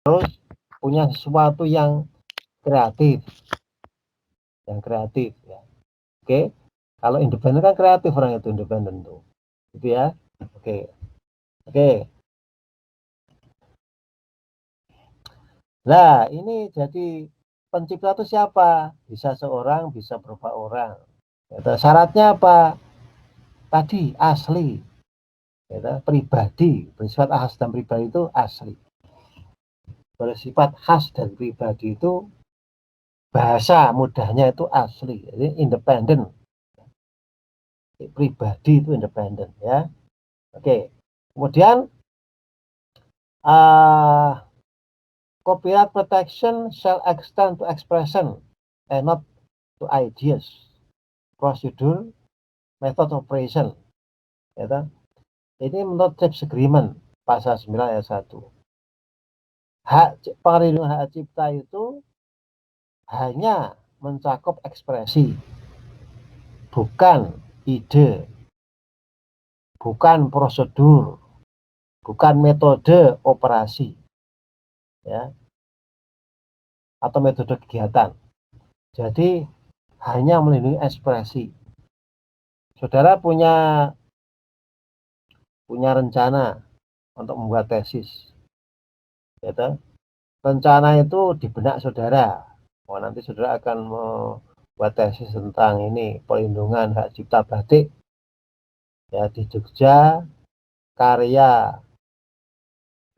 harus punya sesuatu yang kreatif, ya. Oke, kalau independen kan kreatif orang itu independen tuh, gitu ya. Oke. Nah, ini jadi pencipta itu siapa? Bisa seorang, bisa beberapa orang. Syaratnya apa? Tadi asli, pribadi, bersifat khas dan pribadi itu asli. Bersifat khas dan pribadi itu bahasa mudahnya itu asli, jadi independen. Pribadi itu independen, ya. Oke. Kemudian copyright protection shall extend to expression and not to ideas, procedure, method operation. Ya, ini menurut TRIPS Agreement pasal 9 ayat 1. Perlindungan hak cipta itu hanya mencakup ekspresi, bukan ide, bukan prosedur, bukan metode operasi, ya, atau metode kegiatan. Jadi hanya melindungi ekspresi. Saudara punya rencana untuk membuat tesis, gitu. Rencana itu di benak saudara. Nanti saudara akan membuat tesis tentang ini perlindungan hak cipta batik, ya, di Jogja, karya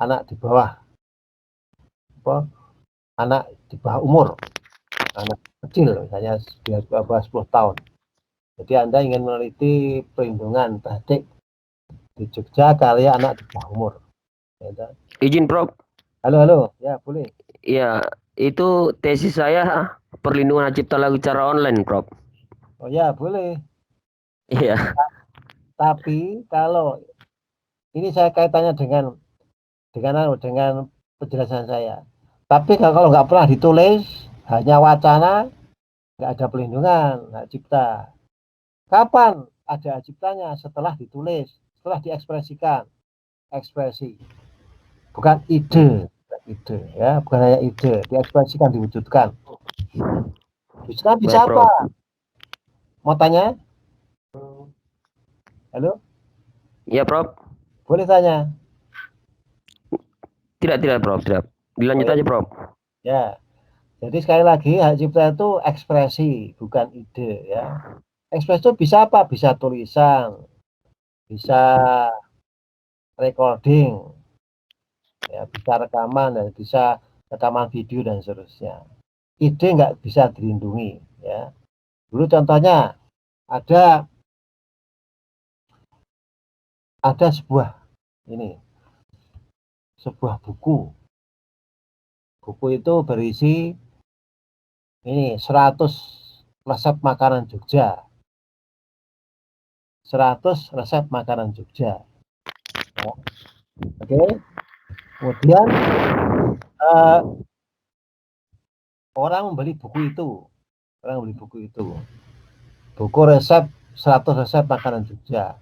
anak di bawah umur, anak kecil, misalnya di bawah 10 tahun. Jadi Anda ingin meneliti perlindungan batik di Jogja karya anak di bawah umur. Ya, izin Prof. Halo, ya boleh. Ya, itu tesis saya perlindungan hak cipta lagu secara online, Prof. Oh ya, boleh. Iya. Tapi kalau ini saya kaitannya dengan penjelasan saya. Tapi kalau nggak pernah ditulis, hanya wacana, nggak ada pelindungan hak cipta. Kapan ada hak ciptanya? Setelah ditulis, setelah diekspresikan. Ekspresi, bukan ide, ya, bukan hanya ide, diekspresikan, diwujudkan. Bisa apa? Mau tanya? Halo? Iya, Prof. Boleh tanya? Tidak, Prof. Tidak. Dilanjut aja, Prof. Ya. Jadi sekali lagi hak cipta itu ekspresi, bukan ide, ya. Ekspresi itu bisa apa? Bisa tulisan, bisa recording, ya, bisa rekaman, dan bisa rekaman video dan seterusnya. Ide nggak bisa dilindungi, ya. Dulu contohnya ada sebuah buku. Buku itu berisi ini 100 resep makanan Jogja. 100 resep makanan Jogja. Ya. Oke. Kemudian orang membeli buku itu. Buku resep 100 resep makanan Jogja.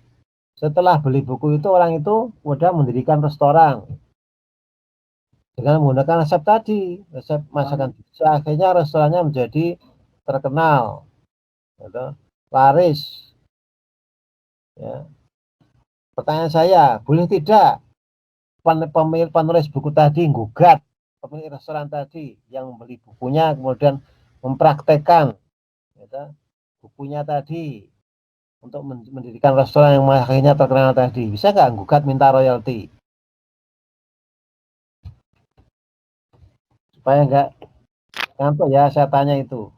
Setelah beli buku itu, orang itu mudah mendirikan restoran dengan menggunakan resep tadi, resep masakan Jogja. Akhirnya restorannya menjadi terkenal, gitu, laris. Ya. Pertanyaan saya, boleh tidak penulis buku tadi gugat pemilik restoran tadi yang membeli bukunya, kemudian mempraktekkan, gitu, bukunya tadi untuk mendirikan restoran yang akhirnya terkenal tadi? Bisa nggak gugat minta royalti? Supaya nggak ngantuk ya, saya tanya itu.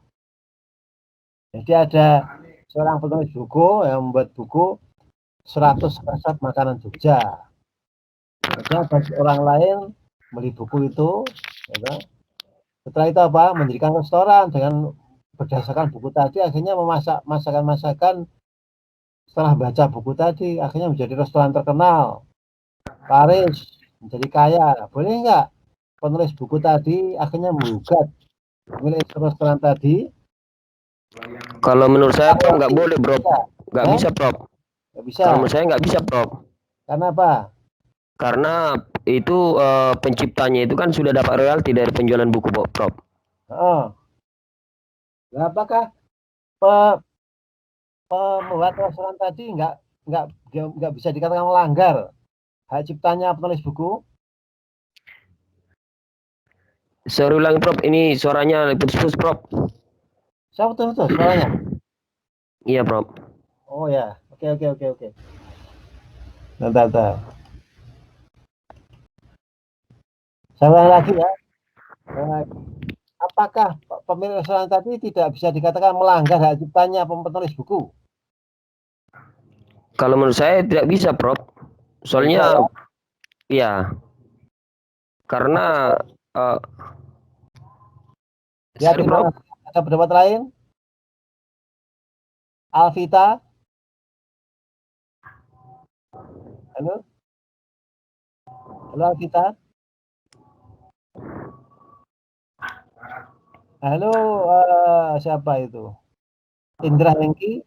Jadi ada seorang penulis buku yang membuat buku 100 resep makanan Jogja. Akhirnya bagi orang lain beli buku itu, gitu. Setelah itu apa? Mendirikan restoran dengan berdasarkan buku tadi, akhirnya memasak masakan-masakan. Setelah baca buku tadi, akhirnya menjadi restoran terkenal, laris, menjadi kaya. Boleh nggak penulis buku tadi akhirnya menggugat pemilik restoran tadi? Kalau menurut saya, Prof, nggak boleh, Bro. Nggak bisa, Prof. Nggak bisa. Kalau menurut saya nggak bisa, Prof. Karena apa? Karena itu penciptanya itu kan sudah dapat royalti dari penjualan buku, Prof. Oh, nah, apakah pembuat restoran tadi nggak bisa dikatakan melanggar hak ciptanya penulis buku? Sorry ulangi, Prof. Ini suaranya putus-putus, Prof. Saya betul suaranya. Iya, Prof. Oh ya, oke. Bentar. Saya ulang lagi ya. Apakah pemilik restoran tadi tidak bisa dikatakan melanggar hak ciptanya penulis buku? Kalau menurut saya tidak bisa, Prof. Tidak bisa Soalnya, ya? ya, karena Ya, sorry, Prof. ada pendapat lain? Alvita, halo, Alvita, halo, siapa itu? Indra Hengki,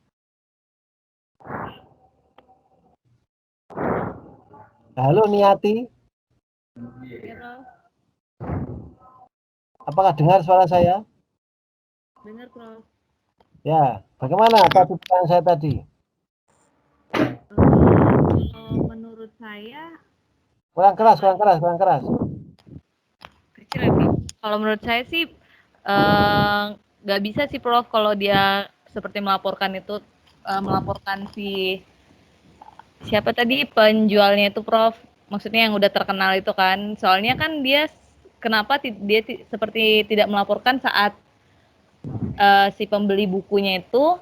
halo Niati, apakah dengar suara saya? Dengar, Prof. Ya, bagaimana tadi pertanyaan saya tadi? Kalau menurut saya Kurang keras. kecil ya, Prof. Kalau menurut saya sih nggak bisa sih, Prof, kalau dia seperti melaporkan itu melaporkan siapa tadi penjualnya itu, Prof. Maksudnya yang udah terkenal itu kan. Soalnya kan dia kenapa dia seperti tidak melaporkan saat si pembeli bukunya itu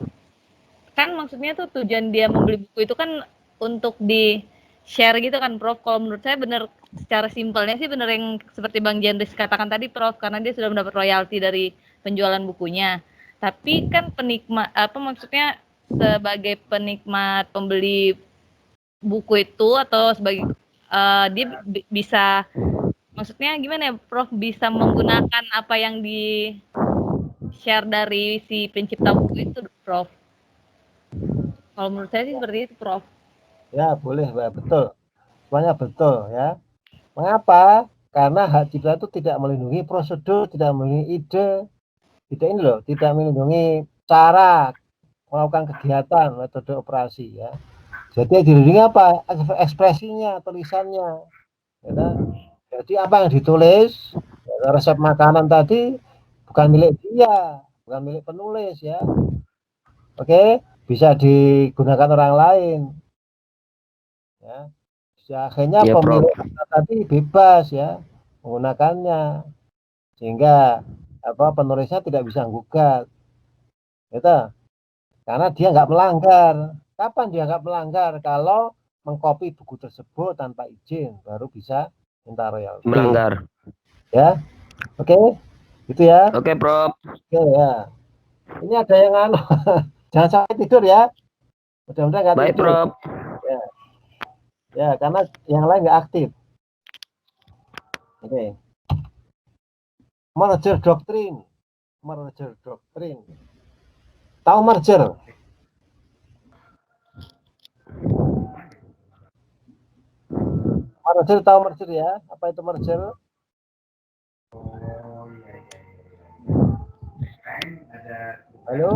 kan, maksudnya tuh tujuan dia membeli buku itu kan untuk di share gitu kan, Prof. Kalau menurut saya bener, secara simpelnya sih bener yang seperti Bang Jendris katakan tadi, Prof, karena dia sudah mendapat royalti dari penjualan bukunya. Tapi kan maksudnya sebagai penikmat pembeli buku itu atau sebagai dia bisa, maksudnya gimana ya, Prof, bisa menggunakan apa yang di share dari si pencipta buku itu, Prof. Kalau menurut saya sih seperti itu, Prof. Ya, boleh, betul. Semuanya betul ya. Mengapa? Karena hak cipta itu tidak melindungi prosedur, tidak melindungi ide, tidak melindungi cara melakukan kegiatan, metode operasi ya. Jadi yang dilindungi apa? Ekspresinya, tulisannya. Ya. Jadi apa yang ditulis, resep makanan tadi bukan milik dia, bukan milik penulis ya. Oke, bisa digunakan orang lain. Ya. Akhirnya Ya, Prof. pemilik tadi bebas ya menggunakannya, sehingga penulisnya tidak bisa gugat, gitu. Karena dia nggak melanggar. Kapan dia nggak melanggar? Kalau mengcopy buku tersebut tanpa izin, baru bisa minta royalti. Melanggar. Ya, oke, gitu ya. Oke, Prof. Oke ya. Ini ada yang jangan sampai tidur ya. Mudah-mudahan nggak Baik, tidur. Prof. Ya, karena yang lain nggak aktif. Oke. Merger doktrin. Tahu merger? Tahu merger ya? Apa itu merger? Halo?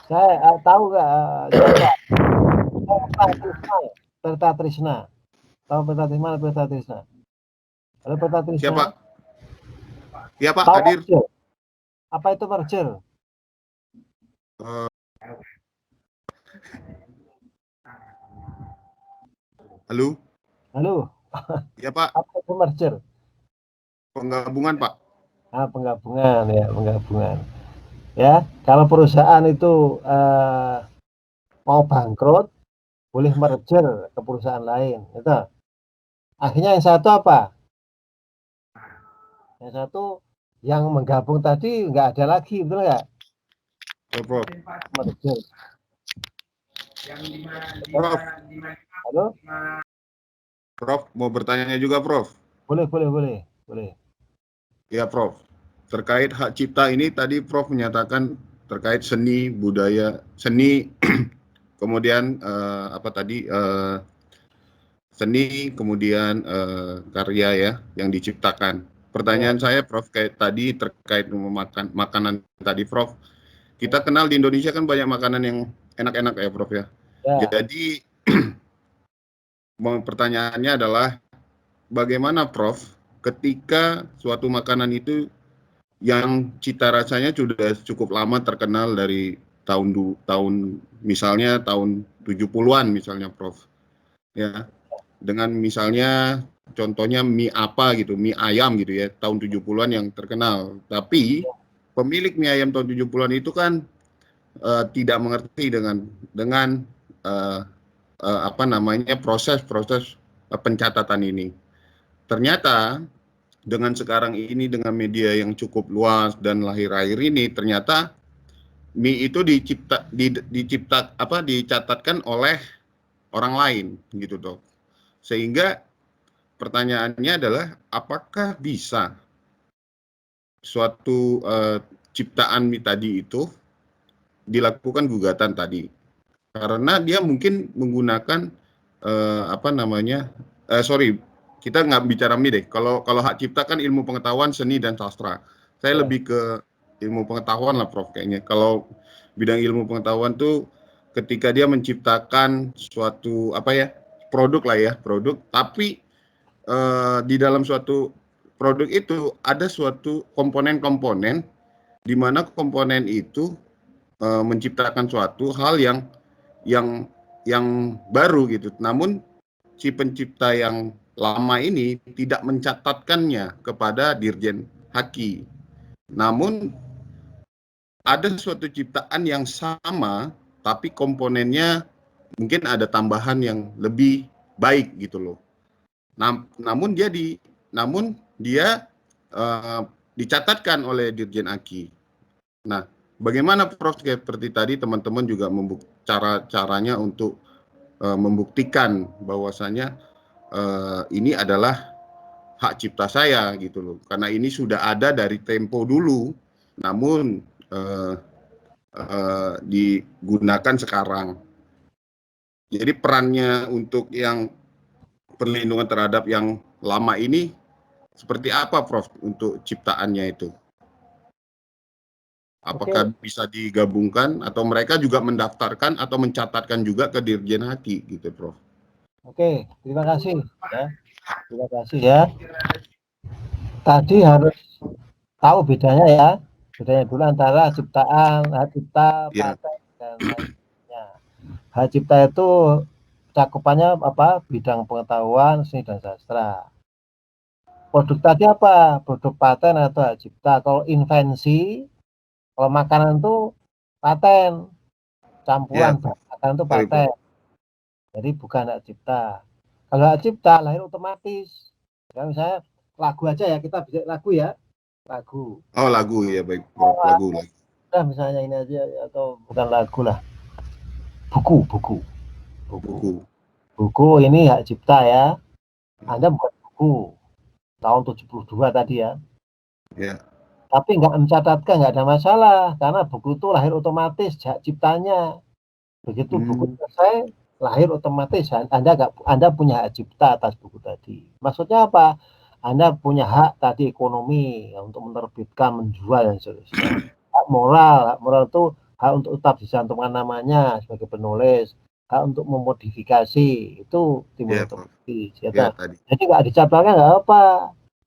Saya tahu nggak? Perta Trisna. Tahu Perta Trisna? Halo Perta Trisna. Siapa? Ya Pak, tahu hadir. Merger? Apa itu merger? Halo? Halo? Ya Pak. Apa itu merger? Penggabungan Pak. Penggabungan ya, penggabungan. Ya, kalau perusahaan itu mau bangkrut, boleh merger ke perusahaan lain, gitu. Akhirnya yang satu apa? Yang satu yang menggabung tadi nggak ada lagi, betul nggak? Ya, Prof. Merger. Prof. Halo? Prof, mau bertanya juga Prof. Boleh. Ya Prof. Terkait hak cipta ini tadi Prof menyatakan terkait seni, budaya, seni, kemudian seni, kemudian karya ya yang diciptakan. Pertanyaan saya, Prof, kayak tadi terkait makanan tadi, Prof. Kita kenal di Indonesia kan banyak makanan yang enak-enak ya, Prof ya. Ya, Jadi pertanyaannya adalah bagaimana, Prof, ketika suatu makanan itu yang cita rasanya sudah cukup lama terkenal dari tahun misalnya tahun 70-an misalnya, Prof. Ya. Dengan misalnya contohnya mie apa gitu, mie ayam gitu ya, tahun 70-an yang terkenal. Tapi pemilik mie ayam tahun 70-an itu kan tidak mengerti dengan proses pencatatan ini. Ternyata dengan sekarang ini dengan media yang cukup luas dan lahir-lahir ini, ternyata mie itu dicatatkan oleh orang lain gitu, Dok. Sehingga pertanyaannya adalah apakah bisa suatu ciptaan mie tadi itu dilakukan gugatan tadi karena dia mungkin menggunakan kita nggak bicara mie deh. Kalau hak cipta kan ilmu pengetahuan, seni dan sastra. Saya lebih ke ilmu pengetahuan lah, Prof, kayaknya. Kalau bidang ilmu pengetahuan tuh ketika dia menciptakan suatu produk lah ya, produk, tapi di dalam suatu produk itu ada suatu komponen-komponen di mana komponen itu menciptakan suatu hal yang baru gitu. Namun si pencipta yang lama ini tidak mencatatkannya kepada Dirjen Haki. Namun ada suatu ciptaan yang sama tapi komponennya mungkin ada tambahan yang lebih baik gitu loh. Namun dia dicatatkan oleh Dirjen Haki. Nah, bagaimana, Prof, seperti tadi teman-teman juga caranya untuk membuktikan bahwasanya ini adalah hak cipta saya gitu loh, karena ini sudah ada dari tempo dulu, namun digunakan sekarang. Jadi perannya untuk yang perlindungan terhadap yang lama ini seperti apa, Prof, untuk ciptaannya itu? Apakah bisa digabungkan atau mereka juga mendaftarkan atau mencatatkan juga ke Dirjen Haki gitu, Prof? Oke, terima kasih ya. Terima kasih ya. Tadi harus tahu bedanya ya. Bedanya dulu antara ciptaan, hak cipta, paten dan lainnya. Hak cipta itu cakupannya bidang pengetahuan, seni dan sastra. Produk tadi apa? Produk paten atau hak cipta. Kalau invensi, kalau makanan itu paten, campuran makanan itu paten. Jadi bukan hak cipta. Kalau hak cipta lahir otomatis. Ya, misalnya lagu aja ya, kita bisa lagu ya. Lagu. Oh, lagu ya, baik, Prof. Lagu. Nah, misalnya ini aja atau bukan lagu lah. Buku. Buku ini hak cipta ya. Anda buat buku tahun 72 tadi ya. Ya. Tapi nggak mencatatkan, nggak ada masalah karena buku itu lahir otomatis hak ciptanya. Begitu buku selesai, lahir otomatis Anda punya hak cipta atas buku tadi. Maksudnya apa? Anda punya hak tadi ekonomi ya, untuk menerbitkan, menjual dan seterusnya. Hak moral itu hak untuk tetap dicantumkan namanya sebagai penulis, hak untuk memodifikasi itu timbul otomatis. Jadi nggak dicatatkan nggak apa,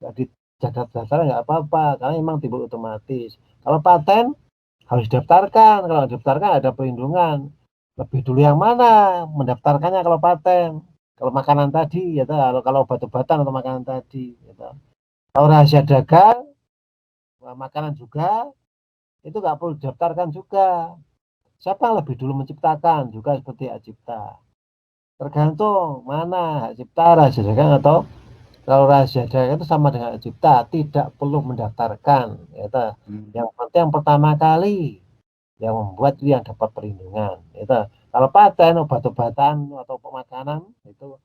nggak dicatat nggak apa-apa karena memang timbul otomatis. Kalau paten harus didaftarkan, kalau didaftarkan ada perlindungan. Lebih dulu yang mana mendaftarkannya kalau paten, kalau makanan tadi ya kalau obat-obatan atau makanan tadi gitu. Kalau rahasia dagang makanan juga itu nggak perlu didaftarkan juga. Siapa yang lebih dulu menciptakan juga seperti hak cipta, tergantung mana hak cipta, rahasia dagang atau kalau rahasia dagang itu sama dengan hak cipta, tidak perlu mendaftarkan gitu. Yang penting yang pertama kali yang membuat itu yang dapat perlindungan itu. Kalau paten obat-obatan atau pemakanan itu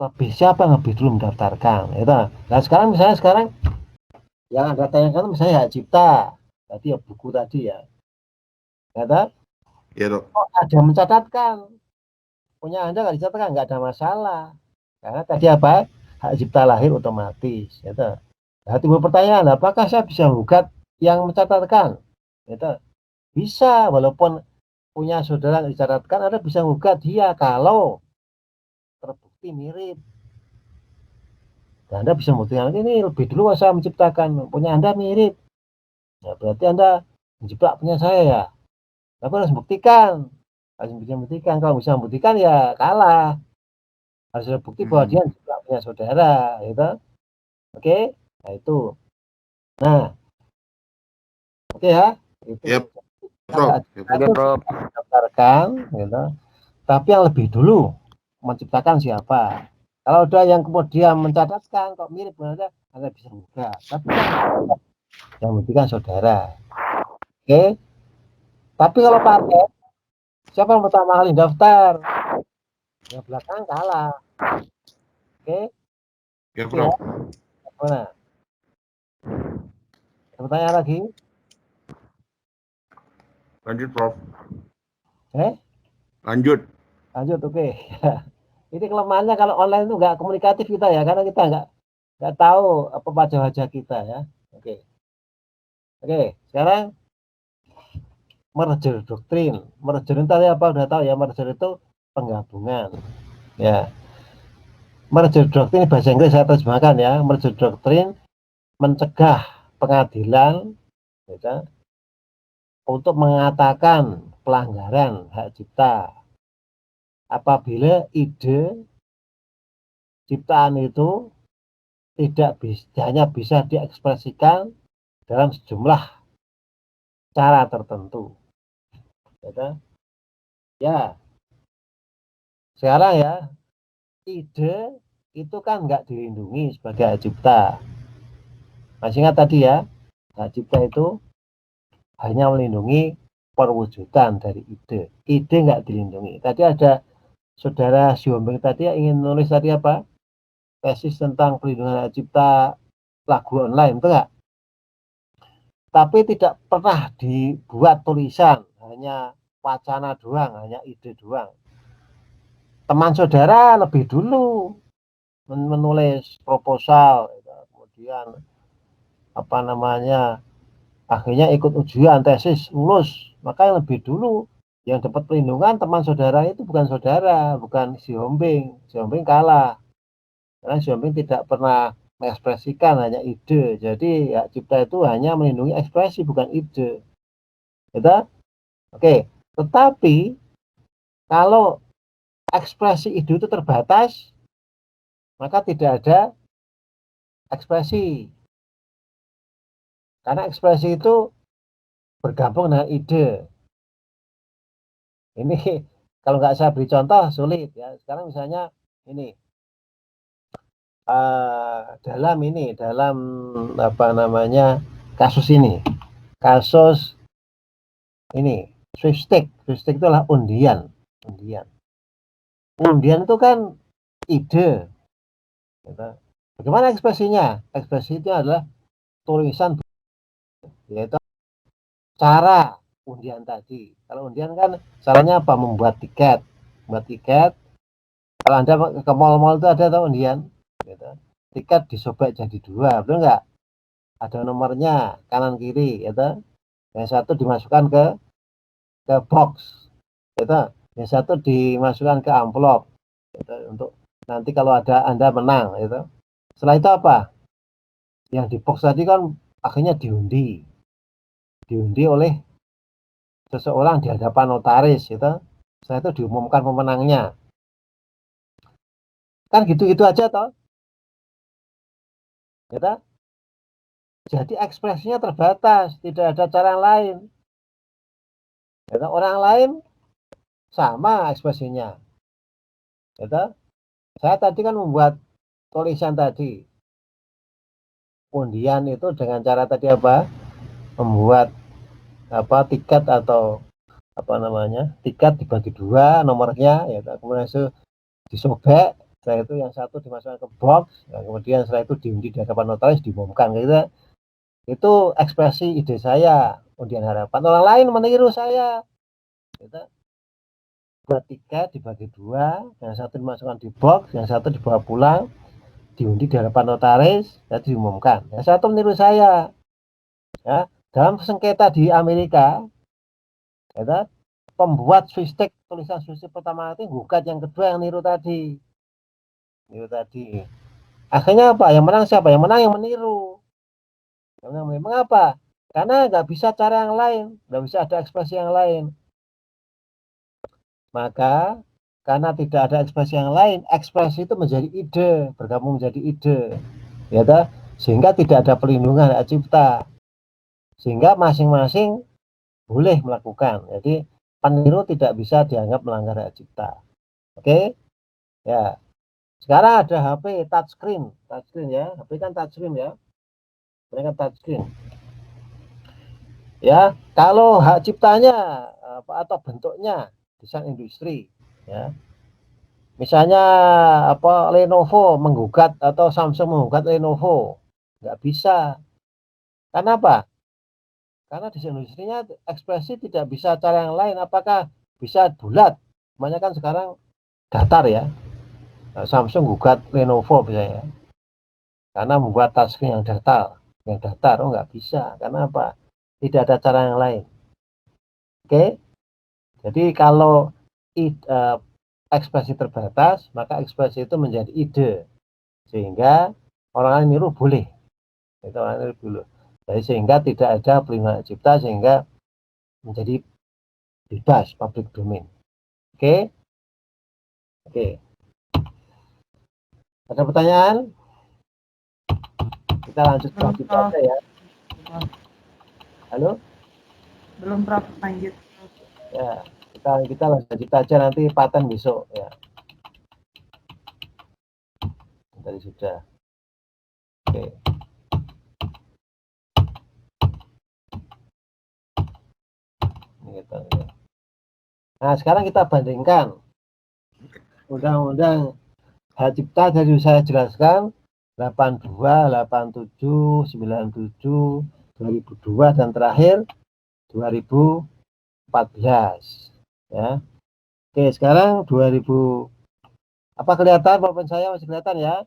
lebih siapa yang lebih dulu mendaftarkan itu. Nah sekarang misalnya yang Anda tanyakan misalnya hak cipta tadi ya buku tadi ya. Kata Ya dok. ada yang mencatatkan, punya Anda nggak dicatatkan nggak ada masalah. Karena tadi apa? Hak cipta lahir otomatis. Gitu. Nah, timbul pertanyaan, apakah saya bisa menggugat yang mencatatkan? Gitu. Bisa, walaupun punya saudara yang dicatatkan, Anda bisa menggugat dia kalau terbukti mirip. Dan Anda bisa membuktikan ini lebih dulu saya menciptakan, punya Anda mirip. Ya, berarti Anda menjiplak punya saya ya. Tapi harus buktikan. Harus bisa membuktikan. Kalau bisa membuktikan ya kalah. Harus ada bukti bahwa dia menjiplak punya saudara, gitu. Oke? Nah, itu. Nah, oke ya. Itu. Ya, Prof. Ya, Prof. Oke, Prof. Daftarkan, gitu. Tapi yang lebih dulu menciptakan siapa? Kalau ada yang kemudian mencatatkan kok mirip benar Anda bisa buka. Tapi yang membuktikan saudara. Oke? Tapi kalau paten, siapa yang pertama kali daftar? Yang belakang kalah. Oke? Ya, Itu ya. Prof. Mana? Ada pertanyaan lagi? Lanjut, Prof. Lanjut, oke. Ini kelemahannya kalau online itu nggak komunikatif kita ya, karena kita nggak tahu apa wajah-wajah kita ya. Oke. Sekarang merger doktrin. Merger itu apa? Udah tahu ya, merger itu penggabungan. Ya. Merger doktrin bahasa Inggris saya terjemahkan ya. Merger doktrin mencegah pengadilan ya, untuk mengatakan pelanggaran hak cipta apabila ide ciptaan itu tidak hanya bisa diekspresikan dalam sejumlah cara tertentu. Ya, sekarang ya, ide itu kan nggak dilindungi sebagai hak cipta. Masih ingat tadi ya, hak cipta itu hanya melindungi perwujudan dari ide. Ide nggak dilindungi. Tadi ada saudara Siombing tadi yang ingin nulis tadi apa? Tesis tentang perlindungan hak cipta lagu online, itu enggak? Tapi tidak pernah dibuat tulisan, hanya wacana doang, hanya ide doang. Teman saudara lebih dulu menulis proposal, kemudian apa namanya, akhirnya ikut ujian tesis lulus. Maka yang lebih dulu yang dapat perlindungan teman saudara itu bukan saudara, bukan si Hombing. Si Hombing kalah karena si Hombing tidak pernah mengekspresikan, hanya ide. Jadi hak cipta itu hanya melindungi ekspresi bukan ide. Gitu? Oke. Tetapi kalau ekspresi ide itu terbatas, maka tidak ada ekspresi. Karena ekspresi itu bergabung dengan ide. Ini kalau nggak saya beri contoh sulit ya. Sekarang misalnya ini dalam apa namanya kasus ini, kasus ini sweepstake itu adalah undian. Undian itu kan ide. Gitu. Bagaimana ekspresinya? Ekspresi itu adalah tulisan, yaitu cara undian tadi. Kalau undian kan caranya apa? Membuat tiket. Kalau Anda ke mall-mall itu ada tahu undian. Gitu. Tiket disobek jadi dua, betul nggak? Ada nomornya kanan kiri, gitu. Yang satu dimasukkan ke box, gitu. Yang satu dimasukkan ke amplop, gitu. Untuk nanti kalau ada Anda menang, gitu. Setelah itu apa? Yang di box tadi kan akhirnya diundi oleh seseorang di hadapan notaris, gitu. Setelah itu diumumkan pemenangnya. Kan gitu-gitu aja toh. Gitu. Jadi ekspresinya terbatas, tidak ada cara lain. Gitu. Orang lain sama ekspresinya. Gitu. Saya tadi kan membuat tulisan tadi. Undian itu dengan cara tadi apa? Membuat apa tiket atau apa namanya? Tiket dibagi dua nomornya, ya. Kemudian itu disobek, setelah itu yang satu dimasukkan ke box, kemudian setelah itu diundi di hadapan notaris diumumkan gitu. Itu ekspresi ide saya, undian harapan. Orang lain meniru saya. Gitu. 3 dibagi 2, yang satu dimasukkan di box, yang satu dibawa pulang, diundi di hadapan notaris, dan diumumkan. Yang satu meniru saya. Ya, dalam sengketa di Amerika, ya, pembuat swistek tulisan swistek pertama itu gugat yang kedua yang niru tadi. Akhirnya apa? Yang menang siapa? Yang menang yang meniru. Mengapa? Karena nggak bisa cara yang lain, nggak bisa ada ekspresi yang lain. Maka karena tidak ada ekspresi yang lain, ekspresi itu menjadi ide, bergabung menjadi ide, ya toh? Sehingga tidak ada pelindungan hak cipta, sehingga masing-masing boleh melakukan. Jadi peniru tidak bisa dianggap melanggar hak cipta. Oke, ya. Sekarang ada HP touchscreen ya, HP kan touchscreen ya, mereka touchscreen. Ya, kalau hak ciptanya atau bentuknya desain industri, ya. Misalnya Lenovo menggugat atau Samsung menggugat Lenovo, nggak bisa. Karena apa? Karena desain industrinya ekspresi tidak bisa cara yang lain. Apakah bisa bulat? Makanya kan sekarang datar ya. Samsung gugat Lenovo misalnya, karena membuat touchscreen yang datar, oh nggak bisa. Karena apa? Tidak ada cara yang lain. Oke? Jadi kalau ekspresi terbatas, maka ekspresi itu menjadi ide, sehingga orang lain niru boleh. Itu orang niru dulu. Jadi sehingga tidak ada pelindungan cipta, sehingga menjadi bebas public domain. Oke? Oke. Ada pertanyaan? Kita lanjut Belum, Prof. Prof. Aja ya. Halo? Belum, Prof. Lanjut. Ya, kita lanjut aja nanti paten besok ya. Tadi sudah. Oke. Ini kita, ya. Nah, sekarang kita bandingkan undang-undang hak cipta dari saya jelaskan 82, 87, 97, 2002 dan terakhir 2014 ya. Oke, sekarang 2000 apa kelihatan papan saya masih kelihatan ya?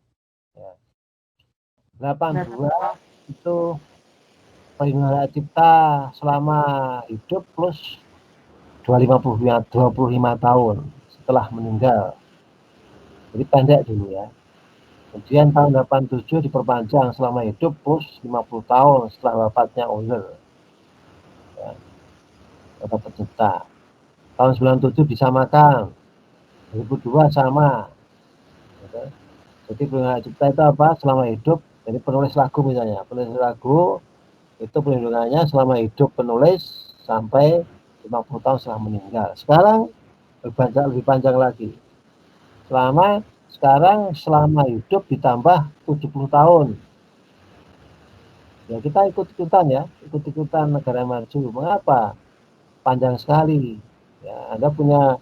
82 itu perlindungan hak cipta selama hidup plus 25 tahun setelah meninggal. Jadi pendek dulu ya. Kemudian tahun 87 diperpanjang selama hidup plus 50 tahun setelah wafatnya owner. Ya, kata pencipta. Tahun 97 disamakan. 2002 sama. Ya. Jadi perlindungan hak cipta itu apa? Selama hidup. Jadi penulis lagu misalnya. Penulis lagu itu perlindungannya selama hidup penulis sampai 50 tahun setelah meninggal. Sekarang lebih panjang lagi. Selama hidup ditambah 70 tahun. Ya kita ikut-ikutan ya, ikut-ikutan negara maju. Mengapa? Panjang sekali. Ya, Anda punya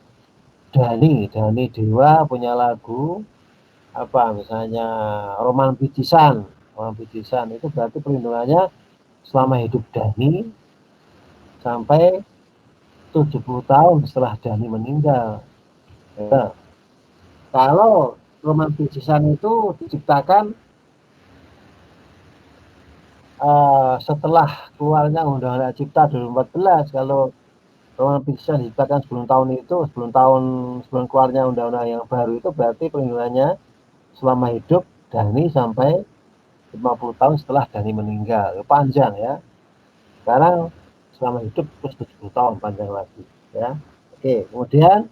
Dhani Dewa punya lagu apa misalnya Roman Picisan itu berarti perlindungannya selama hidup Dhani sampai 70 tahun setelah Dhani meninggal. Ya. Kalau Roman Picisan itu diciptakan setelah keluarnya Undang-Undang Cipta 2014, kalau Roman Picisan diciptakan sebelum keluarnya undang-undang yang baru itu berarti perlindungannya selama hidup Dhani sampai 50 tahun setelah Dhani meninggal. Panjang ya. Sekarang selama hidup plus 70 tahun panjang lagi ya. Oke, kemudian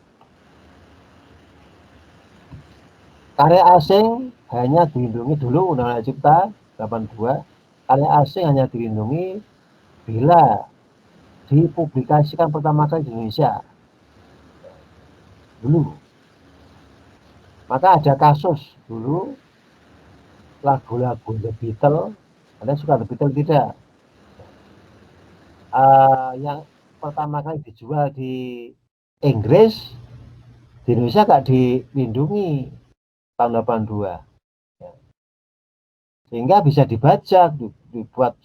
karya asing hanya dilindungi dulu Undang-Undang Cipta 82. Karya asing hanya dilindungi bila dipublikasikan pertama kali di Indonesia dulu. Maka ada kasus dulu lagu-lagu The Beatles. Anda suka The Beatles tidak? Yang pertama kali dijual di Inggris, di Indonesia nggak dilindungi tahun 82. Sehingga bisa dibajak, dibuat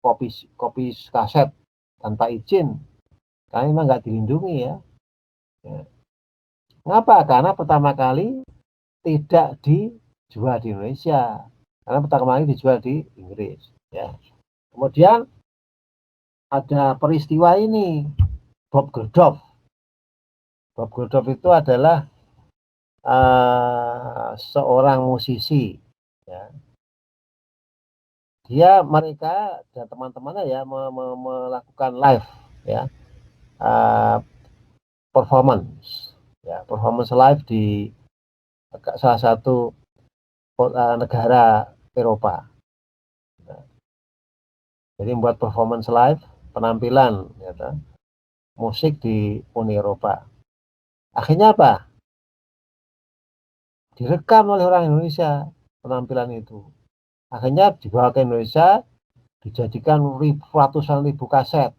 kopi kaset tanpa izin, karena memang nggak dilindungi ya. Mengapa? Karena pertama kali tidak dijual di Indonesia, karena pertama kali dijual di Inggris. Ya. Kemudian ada peristiwa ini, Bob Geldof. Bob Geldof itu adalah seorang musisi. Ya. Mereka dan teman-temannya ya melakukan live ya performance live di salah satu negara Eropa. Jadi membuat performance live penampilan ya, musik di Uni Eropa. Akhirnya apa? Direkam oleh orang Indonesia penampilan itu. Akhirnya dibawa ke Indonesia, dijadikan ratusan ribu kaset.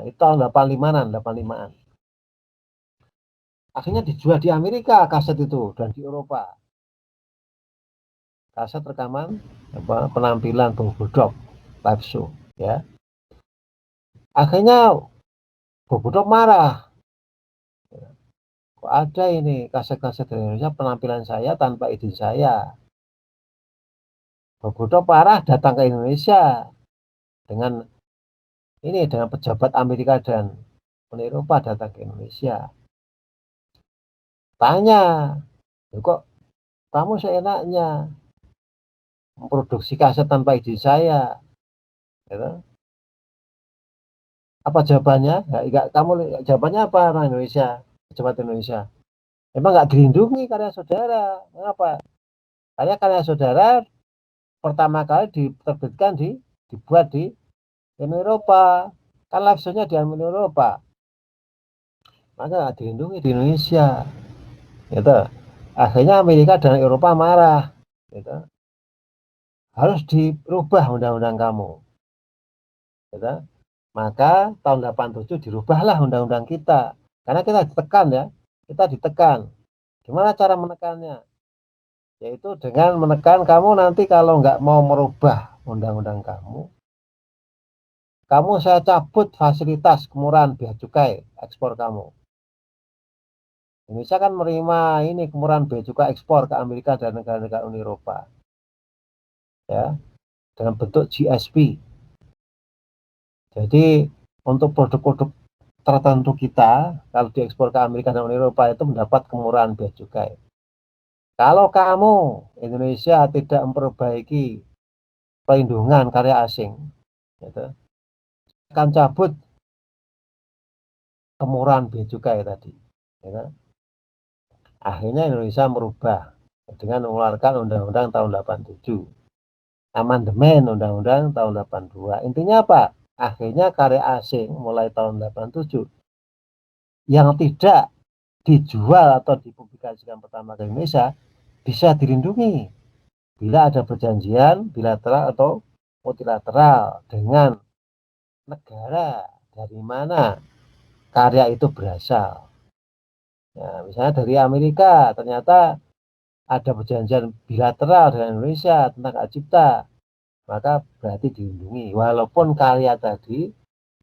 Itu tahun 85-an. Akhirnya dijual di Amerika kaset itu dan di Eropa. Kaset rekaman penampilan Bob Geldof live show ya. Akhirnya Bob Geldof marah. Kok ada ini kaset-kaset dari Indonesia penampilan saya tanpa izin saya. Bob Geldof parah datang ke Indonesia dengan pejabat Amerika dan Uni Eropa datang ke Indonesia. Tanya, kok kamu seenaknya memproduksi kaset tanpa izin saya? Gitu. Apa jawabannya? Jawabannya apa orang Indonesia, pejabat Indonesia? Memang nggak dilindungi karya saudara. Mengapa? Karya saudara pertama kali diterbitkan dibuat di Uni Eropa, kan live show-nya di Uni Eropa, maka nggak dilindungi di Indonesia, gitu. Akhirnya Amerika dan Eropa marah, gitu. Harus dirubah undang-undang kamu, gitu. Maka tahun 87 dirubahlah undang-undang kita, karena kita ditekan. Gimana cara menekannya? Yaitu dengan menekan kamu nanti kalau nggak mau merubah undang-undang kamu saya cabut fasilitas kemurahan bea cukai ekspor kamu. Indonesia kan menerima ini kemurahan bea cukai ekspor ke Amerika dan negara-negara Uni Eropa. Ya, dalam bentuk GSP. Jadi untuk produk-produk tertentu kita kalau diekspor ke Amerika dan Uni Eropa itu mendapat kemurahan bea cukai. Kalau kamu Indonesia tidak memperbaiki perlindungan karya asing, gitu, akan cabut kemurahan bea cukai tadi. Gitu. Akhirnya Indonesia merubah dengan mengeluarkan Undang-Undang tahun 87, amandemen Undang-Undang tahun 82. Intinya apa? Akhirnya karya asing mulai tahun 87 yang tidak dijual atau dipublikasikan pertama ke Indonesia bisa dilindungi bila ada perjanjian bilateral atau multilateral dengan negara dari mana karya itu berasal. Ya, misalnya dari Amerika ternyata ada perjanjian bilateral dengan Indonesia tentang hak cipta, maka berarti dilindungi walaupun karya tadi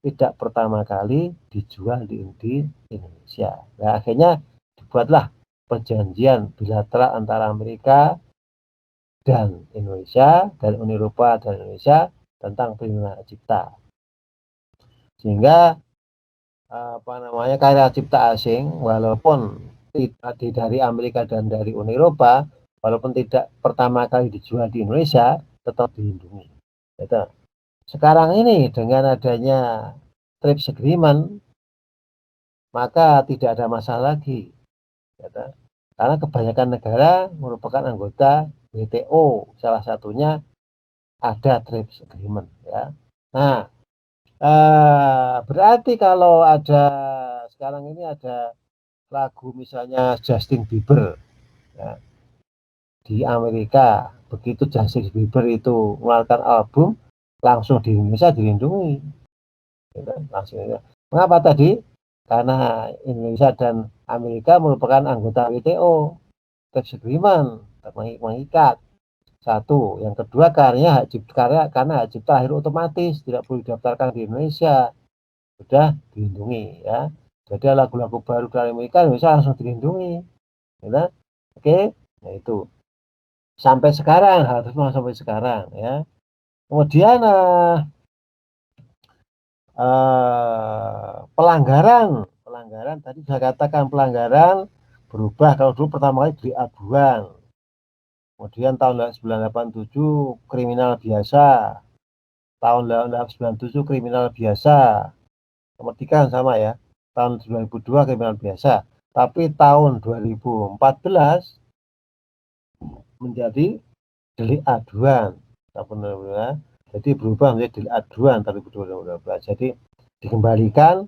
tidak pertama kali dijual di Indonesia. Nah, akhirnya dibuatlah perjanjian bilateral antara Amerika dan Indonesia, dan Uni Eropa dan Indonesia tentang perlindungan hak cipta. Sehingga karya cipta asing walaupun tidak dari Amerika dan dari Uni Eropa, walaupun tidak pertama kali dijual di Indonesia, tetap dilindungi. Gitu. Sekarang ini dengan adanya TRIPS Agreement, maka tidak ada masalah lagi. Gitu. Karena kebanyakan negara merupakan anggota WTO, salah satunya ada TRIPS Agreement. Ya. Nah, berarti kalau sekarang ini ada lagu misalnya Justin Bieber ya, di Amerika, begitu Justin Bieber itu mengeluarkan album, langsung di Indonesia dilindungi. Mengapa tadi? Karena Indonesia dan Amerika merupakan anggota WTO, TRIPS Agreement, mengikat. Satu, yang kedua karena hak cipta lahir otomatis, tidak perlu didaftarkan di Indonesia, sudah dilindungi ya. Jadi lagu-lagu baru dari mereka bisa langsung dilindungi, ya. Oke, nah itu sampai sekarang harus sampai sekarang ya. Kemudian pelanggaran tadi saya katakan pelanggaran berubah. Kalau dulu pertama kali delik aduan, kemudian tahun 1987 kriminal biasa, tahun 1997 kriminal biasa, nomor 3 sama ya, tahun 2002 kriminal biasa, tapi tahun 2014 menjadi delik aduan, jadi berubah menjadi delik aduan tahun 2012. Jadi dikembalikan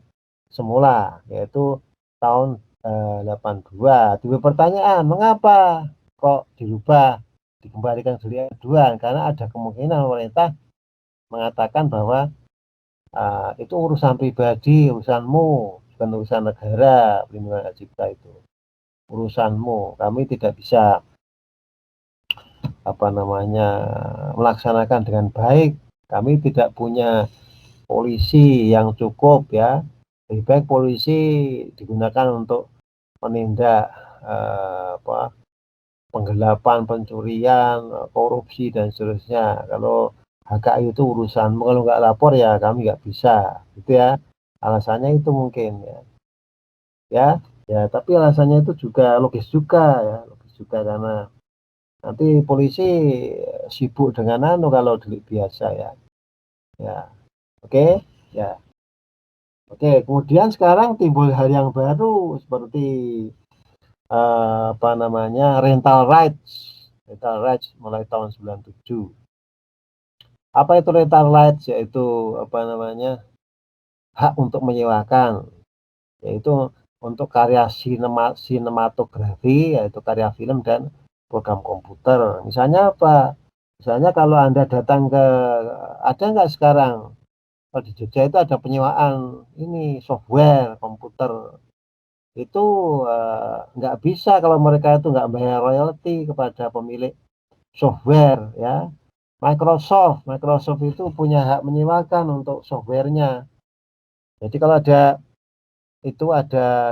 semula, yaitu tahun 82. Timbul pertanyaan, mengapa kok dirubah dikembalikan delik aduan? Karena ada kemungkinan pemerintah mengatakan bahwa itu urusan pribadi, urusanmu, bukan urusan negara. Perlindungan hak cipta itu urusanmu, kami tidak bisa melaksanakan dengan baik. Kami tidak punya polisi yang cukup ya. Lebih baik polisi digunakan untuk menindak penggelapan, pencurian, korupsi dan seterusnya. Kalau HKI itu urusanmu, kalau nggak lapor ya kami nggak bisa, gitu ya. Alasannya itu mungkin ya. Tapi alasannya itu juga logis juga karena nanti polisi sibuk dengan kalau delik biasa ya. Oke, ya. Oke, kemudian sekarang timbul hal yang baru seperti rental rights mulai tahun 97. Apa itu rental rights? Yaitu hak untuk menyewakan, yaitu untuk karya sinematografi, yaitu karya film dan program komputer. Misalnya apa? Misalnya kalau Anda datang ada nggak sekarang, kalau di Jogja itu ada penyewaan ini software komputer. Itu nggak bisa kalau mereka itu nggak bayar royalti kepada pemilik software ya. Microsoft itu punya hak menyewakan untuk softwarenya. Jadi kalau ada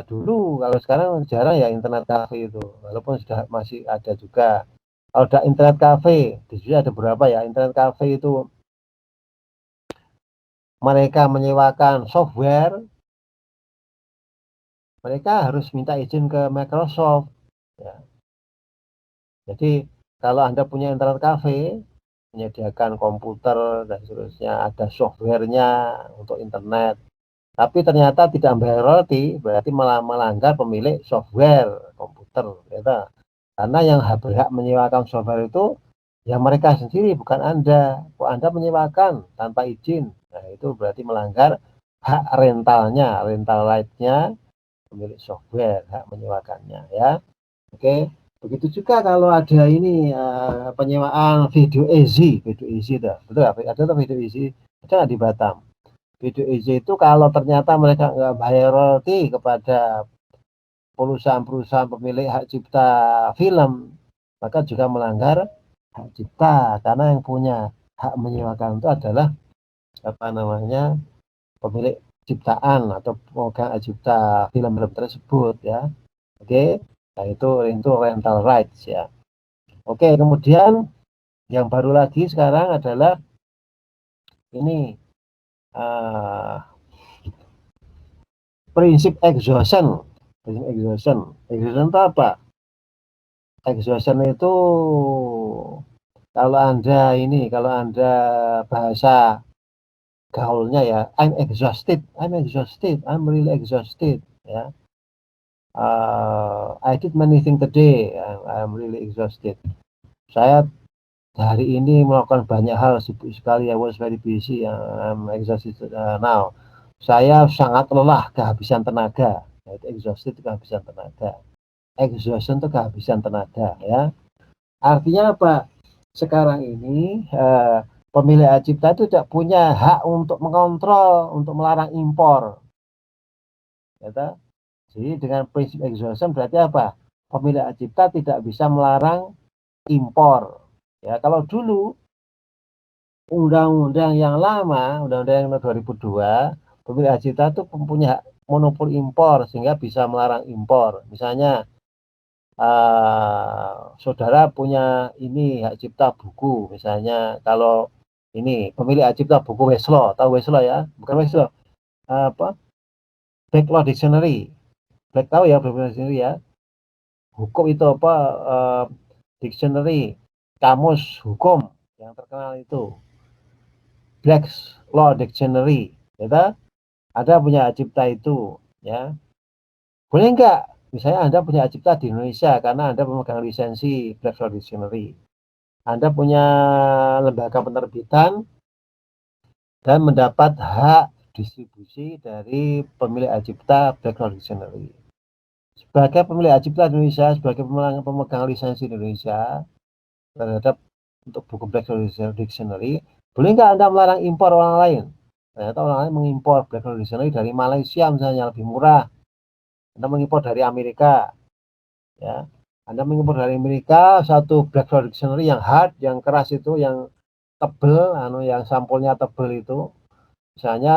dulu, kalau sekarang jarang ya internet cafe itu, walaupun sudah masih ada juga. Kalau ada internet cafe, di sini ada berapa ya internet cafe itu, mereka menyewakan software, mereka harus minta izin ke Microsoft ya. Jadi kalau Anda punya internet cafe, menyediakan komputer dan seterusnya, ada softwarenya untuk internet, tapi ternyata tidak membayar royalti, berarti melanggar pemilik software komputer ya. Karena yang berhak menyewakan software itu ya mereka sendiri, bukan Anda. Kok Anda menyewakan tanpa izin, nah itu berarti melanggar hak rentalnya, rental right-nya pemilik software, hak menyewakannya ya. Oke, begitu juga kalau ada ini penyewaan video easy itu, betul ada video easy, ada di Batam. Video easy itu kalau ternyata mereka nggak bayar royalti kepada perusahaan-perusahaan pemilik hak cipta film, maka juga melanggar hak cipta, karena yang punya hak menyewakan itu adalah pemilik ciptaan atau pemegang hak cipta film-film tersebut ya. Oke, nah itu rental rights ya. Oke, kemudian yang baru lagi sekarang adalah ini prinsip exhaustion. Exhaustion itu apa? Exhaustion itu kalau Anda bahasa gaulnya ya, I'm really exhausted ya. I did many things today, I'm really exhausted. Saya hari ini melakukan banyak hal, sibuk sekali, I was very busy, I'm exhausted now. Saya sangat lelah, kehabisan tenaga. Itu exhausted, kehabisan tenaga. Exhaustion itu kehabisan tenaga ya. Artinya apa? Sekarang ini pemilik hak cipta itu tidak punya hak untuk mengontrol, untuk melarang impor. Ya, jadi dengan prinsip exhaustion berarti apa? Pemilik hak cipta tidak bisa melarang impor. Ya, kalau dulu undang-undang yang lama, undang-undang yang 2002, pemilik hak cipta itu punya hak monopoli impor sehingga bisa melarang impor. Misalnya saudara punya ini hak cipta buku, misalnya kalau ini pemilik hak cipta buku Westlaw, tahu Westlaw ya? Bukan Westlaw, apa? Blacklaw Dictionary. Black tahu ya Blacklaw Dictionary ya? Hukum itu apa? Dictionary, kamus hukum yang terkenal itu. Black's Law Dictionary, gitu. Ada punya hak cipta itu, ya. Boleh enggak? Misalnya Anda punya hak cipta di Indonesia karena Anda memegang lisensi Black's Law Dictionary. Anda punya lembaga penerbitan dan mendapat hak distribusi dari pemilik hak cipta Black's Law Dictionary. Sebagai pemilik hak cipta Indonesia, sebagai pemegang lisensi Indonesia terhadap untuk buku Black's Law Dictionary, boleh nggak Anda melarang impor orang lain? Ternyata orang lain mengimpor Black's Law Dictionary dari Malaysia misalnya lebih murah. Anda mengimpor dari Amerika, ya. Anda mengimpor dari Amerika satu Black's Law Dictionary yang hard, yang keras itu, yang tebel, yang sampulnya tebel itu, misalnya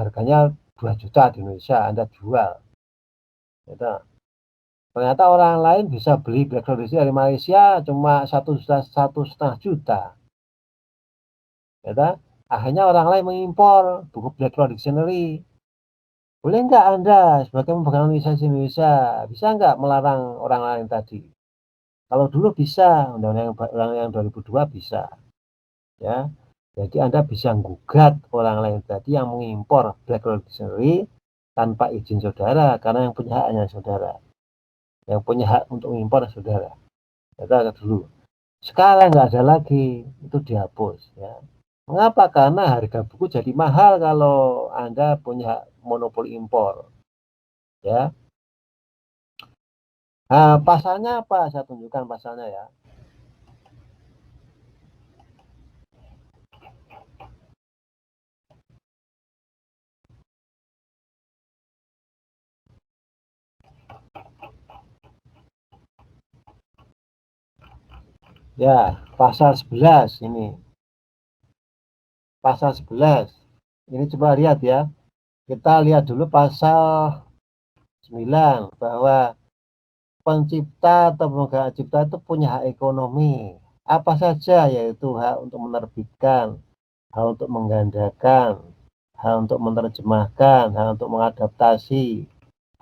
harganya 2 juta di Indonesia, Anda jual. Gitu. Ternyata orang lain bisa beli Black's Law Dictionary dari Malaysia cuma 1,5 juta. Ya, akhirnya orang lain mengimpor buku Black's Law Dictionary. Boleh nggak Anda sebagai pemegang lisensi Indonesia bisa nggak melarang orang lain tadi? Kalau dulu bisa, undang-undang yang 2002 bisa, ya. Jadi Anda bisa gugat orang lain tadi yang mengimpor Black's Law Dictionary tanpa izin saudara, karena yang punya haknya saudara, yang punya hak untuk mengimpor saudara. Itu dulu. Sekarang nggak ada lagi, itu dihapus, ya. Mengapa? Karena harga buku jadi mahal kalau Anda punya monopoli impor. Ya. Nah, pasalnya apa? Saya tunjukkan pasalnya ya. Ya, pasal 11 ini. Pasal 11. Ini coba lihat ya. Kita lihat dulu pasal 9 bahwa pencipta atau pemegang hak cipta itu punya hak ekonomi. Apa saja, yaitu hak untuk menerbitkan, hak untuk menggandakan, hak untuk menerjemahkan, hak untuk mengadaptasi,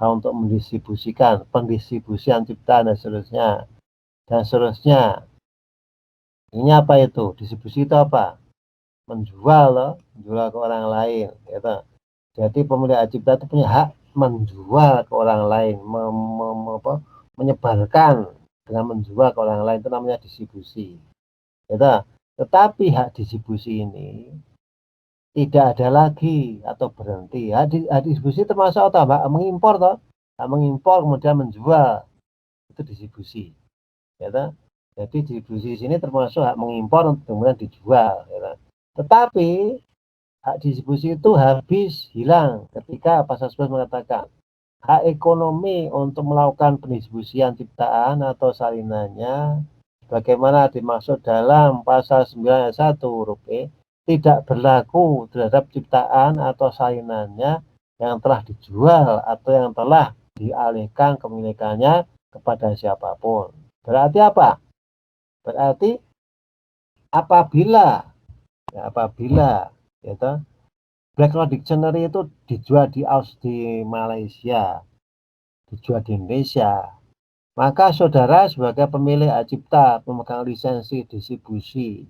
hak untuk mendistribusikan, pendistribusian ciptaan dan seterusnya. Dan seterusnya. Ini apa itu? Distribusi itu apa? Menjual loh, menjual ke orang lain, gitu. Jadi pemilik hak cipta itu punya hak menjual ke orang lain, menyebarkan dengan menjual ke orang lain, itu namanya distribusi. Gitu. Tetapi hak distribusi ini tidak ada lagi atau berhenti. Hak distribusi termasuk apa? Hak mengimpor toh. Hak mengimpor kemudian menjual, itu distribusi. Gitu. Jadi distribusi sini termasuk hak mengimpor kemudian dijual. Gitu. Tetapi hak distribusi itu habis hilang ketika pasal 11 mengatakan hak ekonomi untuk melakukan pendistribusian ciptaan atau salinannya bagaimana dimaksud dalam pasal 9 ayat 1 huruf E tidak berlaku terhadap ciptaan atau salinannya yang telah dijual atau yang telah dialihkan kepemilikannya kepada siapapun. Berarti apa? Berarti apabila gitu, Black's Law Dictionary itu dijual di Malaysia, dijual di Indonesia, maka saudara sebagai pemilik hak cipta, pemegang lisensi distribusi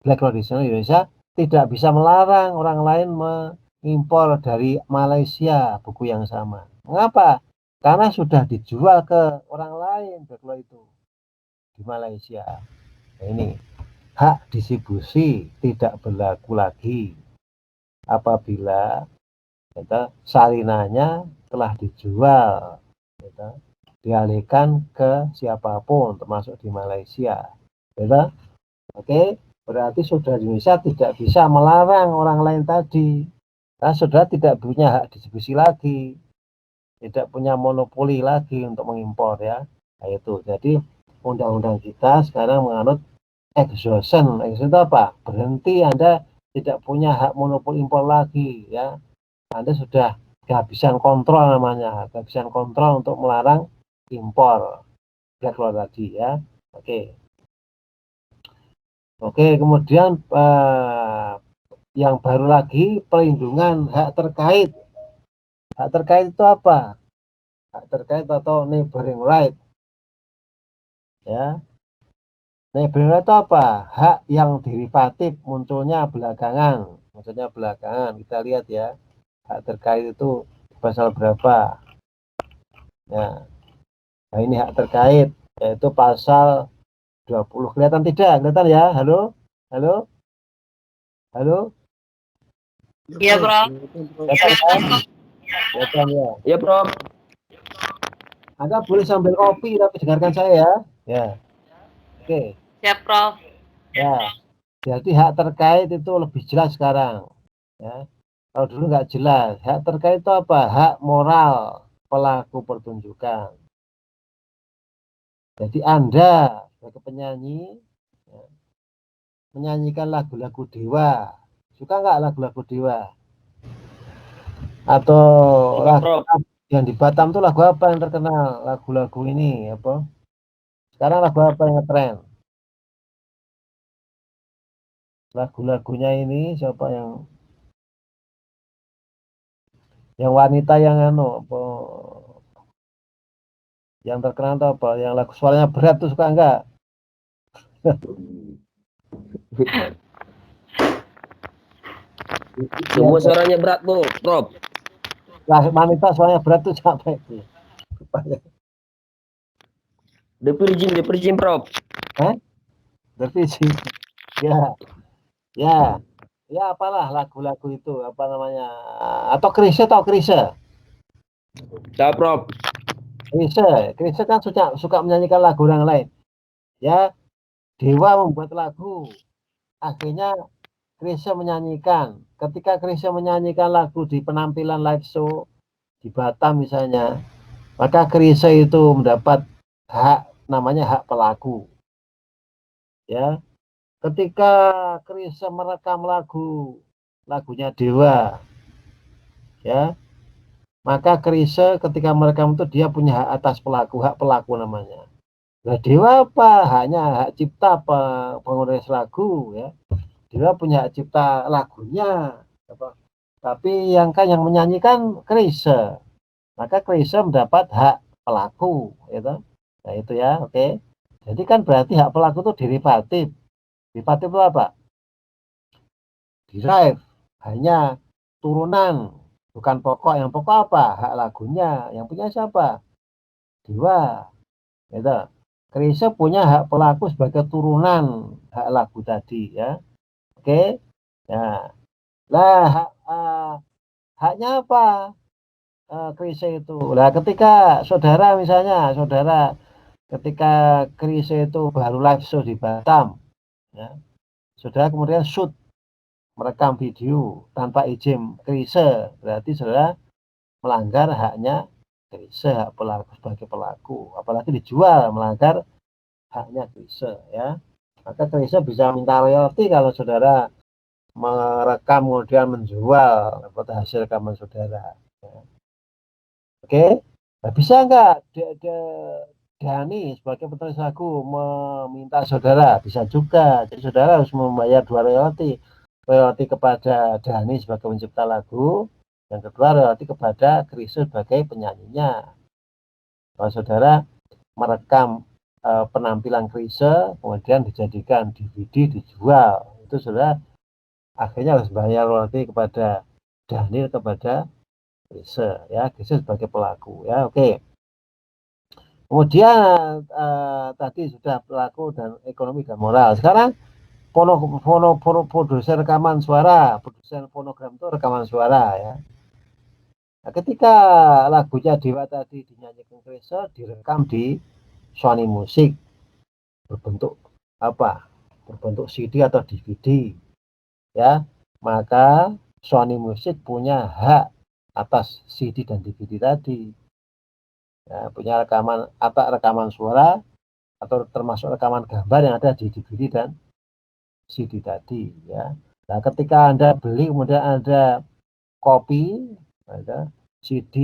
Black's Law Dictionary Indonesia tidak bisa melarang orang lain mengimpor dari Malaysia buku yang sama. Mengapa? Karena sudah dijual ke orang lain Black's Law itu di Malaysia. Nah, ini hak distribusi tidak berlaku lagi apabila salinannya telah dijual, dialihkan ke siapapun, termasuk di Malaysia. Oke, berarti saudara di Indonesia tidak bisa melarang orang lain tadi, karena saudara tidak punya hak distribusi lagi, tidak punya monopoli lagi untuk mengimpor ya. Nah, itu. Jadi undang-undang kita sekarang menganut exhaustion itu apa? Berhenti, Anda tidak punya hak monopoli impor lagi, ya. Anda sudah kehabisan kontrol namanya, kehabisan kontrol untuk melarang impor. Sudah keluar tadi, ya. Oke, kemudian yang baru lagi perlindungan hak terkait. Hak terkait itu apa? Hak terkait atau neighboring right, ya. Neighboring right itu apa? Hak yang derivatif munculnya belakangan, maksudnya belakangan. Kita lihat ya, hak terkait itu pasal berapa? Ya, nah ini hak terkait, yaitu pasal 20. Kelihatan tidak? Kelihatan ya? Halo? Halo? Halo? Iya, Prof. Kelihatan kan? Kelihatan ya. Ya, Prof. Anda boleh sambil kopi tapi dengarkan saya ya. Ya. Oke. Siap, Prof. Ya. Jadi hak terkait itu lebih jelas sekarang. Ya. Kalau dulu nggak jelas. Hak terkait itu apa? Hak moral pelaku pertunjukan. Jadi Anda sebagai penyanyi ya, menyanyikan lagu-lagu dewa. Suka nggak lagu-lagu dewa? Atau Suka, lagu Prof. yang di Batam tuh lagu apa yang terkenal? Lagu-lagu ini apa? Sekarang lagu apa yang ngetren? Lagu-lagunya ini siapa yang wanita yang apa? Yang terkenal tuh apa? Yang lagu suaranya berat tuh suka enggak? Semua suaranya berat, Bu, Prof. Lah wanita suaranya berat tuh siapa itu? The Virgin, Prof. Bervisi. Ya, ya, ya apalah lagu-lagu itu apa namanya? Atau Krisye atau Krisye? Ya, Prof. Krisye kan suka menyanyikan lagu orang lain. Ya, Dewa membuat lagu. Akhirnya Krisye menyanyikan. Ketika Krisye menyanyikan lagu di penampilan live show di Batam misalnya, maka Krisye itu mendapat hak, namanya hak pelaku. Ya, ketika Krisye merekam lagunya Dewa, ya, maka Krisye ketika merekam itu dia punya hak atas pelaku, hak pelaku namanya. Nah, Dewa apa? Haknya hak cipta penulis lagu, ya. Dewa punya hak cipta lagunya, apa? Tapi yang menyanyikan Krisye, maka Krisye mendapat hak pelaku, gitu. Nah itu ya, oke. Jadi kan berarti hak pelaku itu derivatif. Derivatif itu apa? Derive, hanya turunan, bukan pokok. Yang pokok apa? Hak lagunya. Yang punya siapa? Dewa, gitu. Krisye punya hak pelaku sebagai turunan hak lagu tadi, ya. Oke. Nah, lah haknya apa? Krisye itu. Lah ketika saudara ketika Krisye itu baru live show di Batam, ya, saudara kemudian shoot merekam video tanpa izin Krisye, berarti saudara melanggar haknya Krisye, hak pelaku sebagai pelaku, apalagi dijual, melanggar haknya Krisye, ya. Maka Krisye bisa minta royalti kalau saudara merekam kemudian menjual hasil rekaman saudara, ya. Oke, nah, bisa nggak Dhani sebagai penulis lagu meminta saudara? Bisa juga. Jadi saudara harus membayar 2 royalti. Royalti kepada Dhani sebagai pencipta lagu, yang kedua royalti kepada Krisye sebagai penyanyinya. Kalau saudara merekam penampilan Krisye, kemudian dijadikan DVD, dijual, itu saudara akhirnya harus bayar royalti kepada Dhani, kepada Krisye, ya. Krisye sebagai pelaku, ya. Oke. Kemudian tadi sudah pelaku dan ekonomi dan moral. Sekarang produsen rekaman suara, produsen fonogram itu rekaman suara, ya. Nah, ketika lagunya Dewa tadi dinyanyikan Krisye, direkam di Sony Music berbentuk apa? Berbentuk CD atau DVD, ya. Maka Sony Music punya hak atas CD dan DVD tadi. Ya, punya rekaman suara atau termasuk rekaman gambar yang ada di DVD dan CD tadi ya. Nah, ketika Anda beli kemudian Anda copy ada CD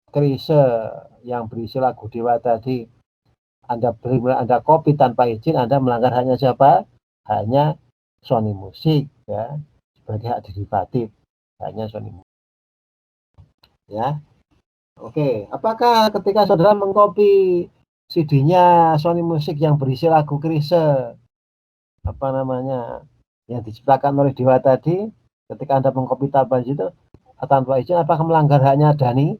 Chrisye yang berisi lagu Dewa tadi, Anda beli, Anda copy tanpa izin, Anda melanggar haknya siapa? Hanya Sony Music ya, sebagai hak derivatif, hanya Sony Music. Ya. Oke, apakah ketika saudara mengcopy CD-nya Sony Music yang berisi lagu Chrisye yang diciptakan oleh Dewa tadi, ketika Anda mengcopy tanpa izin, apakah melanggar haknya Dhani?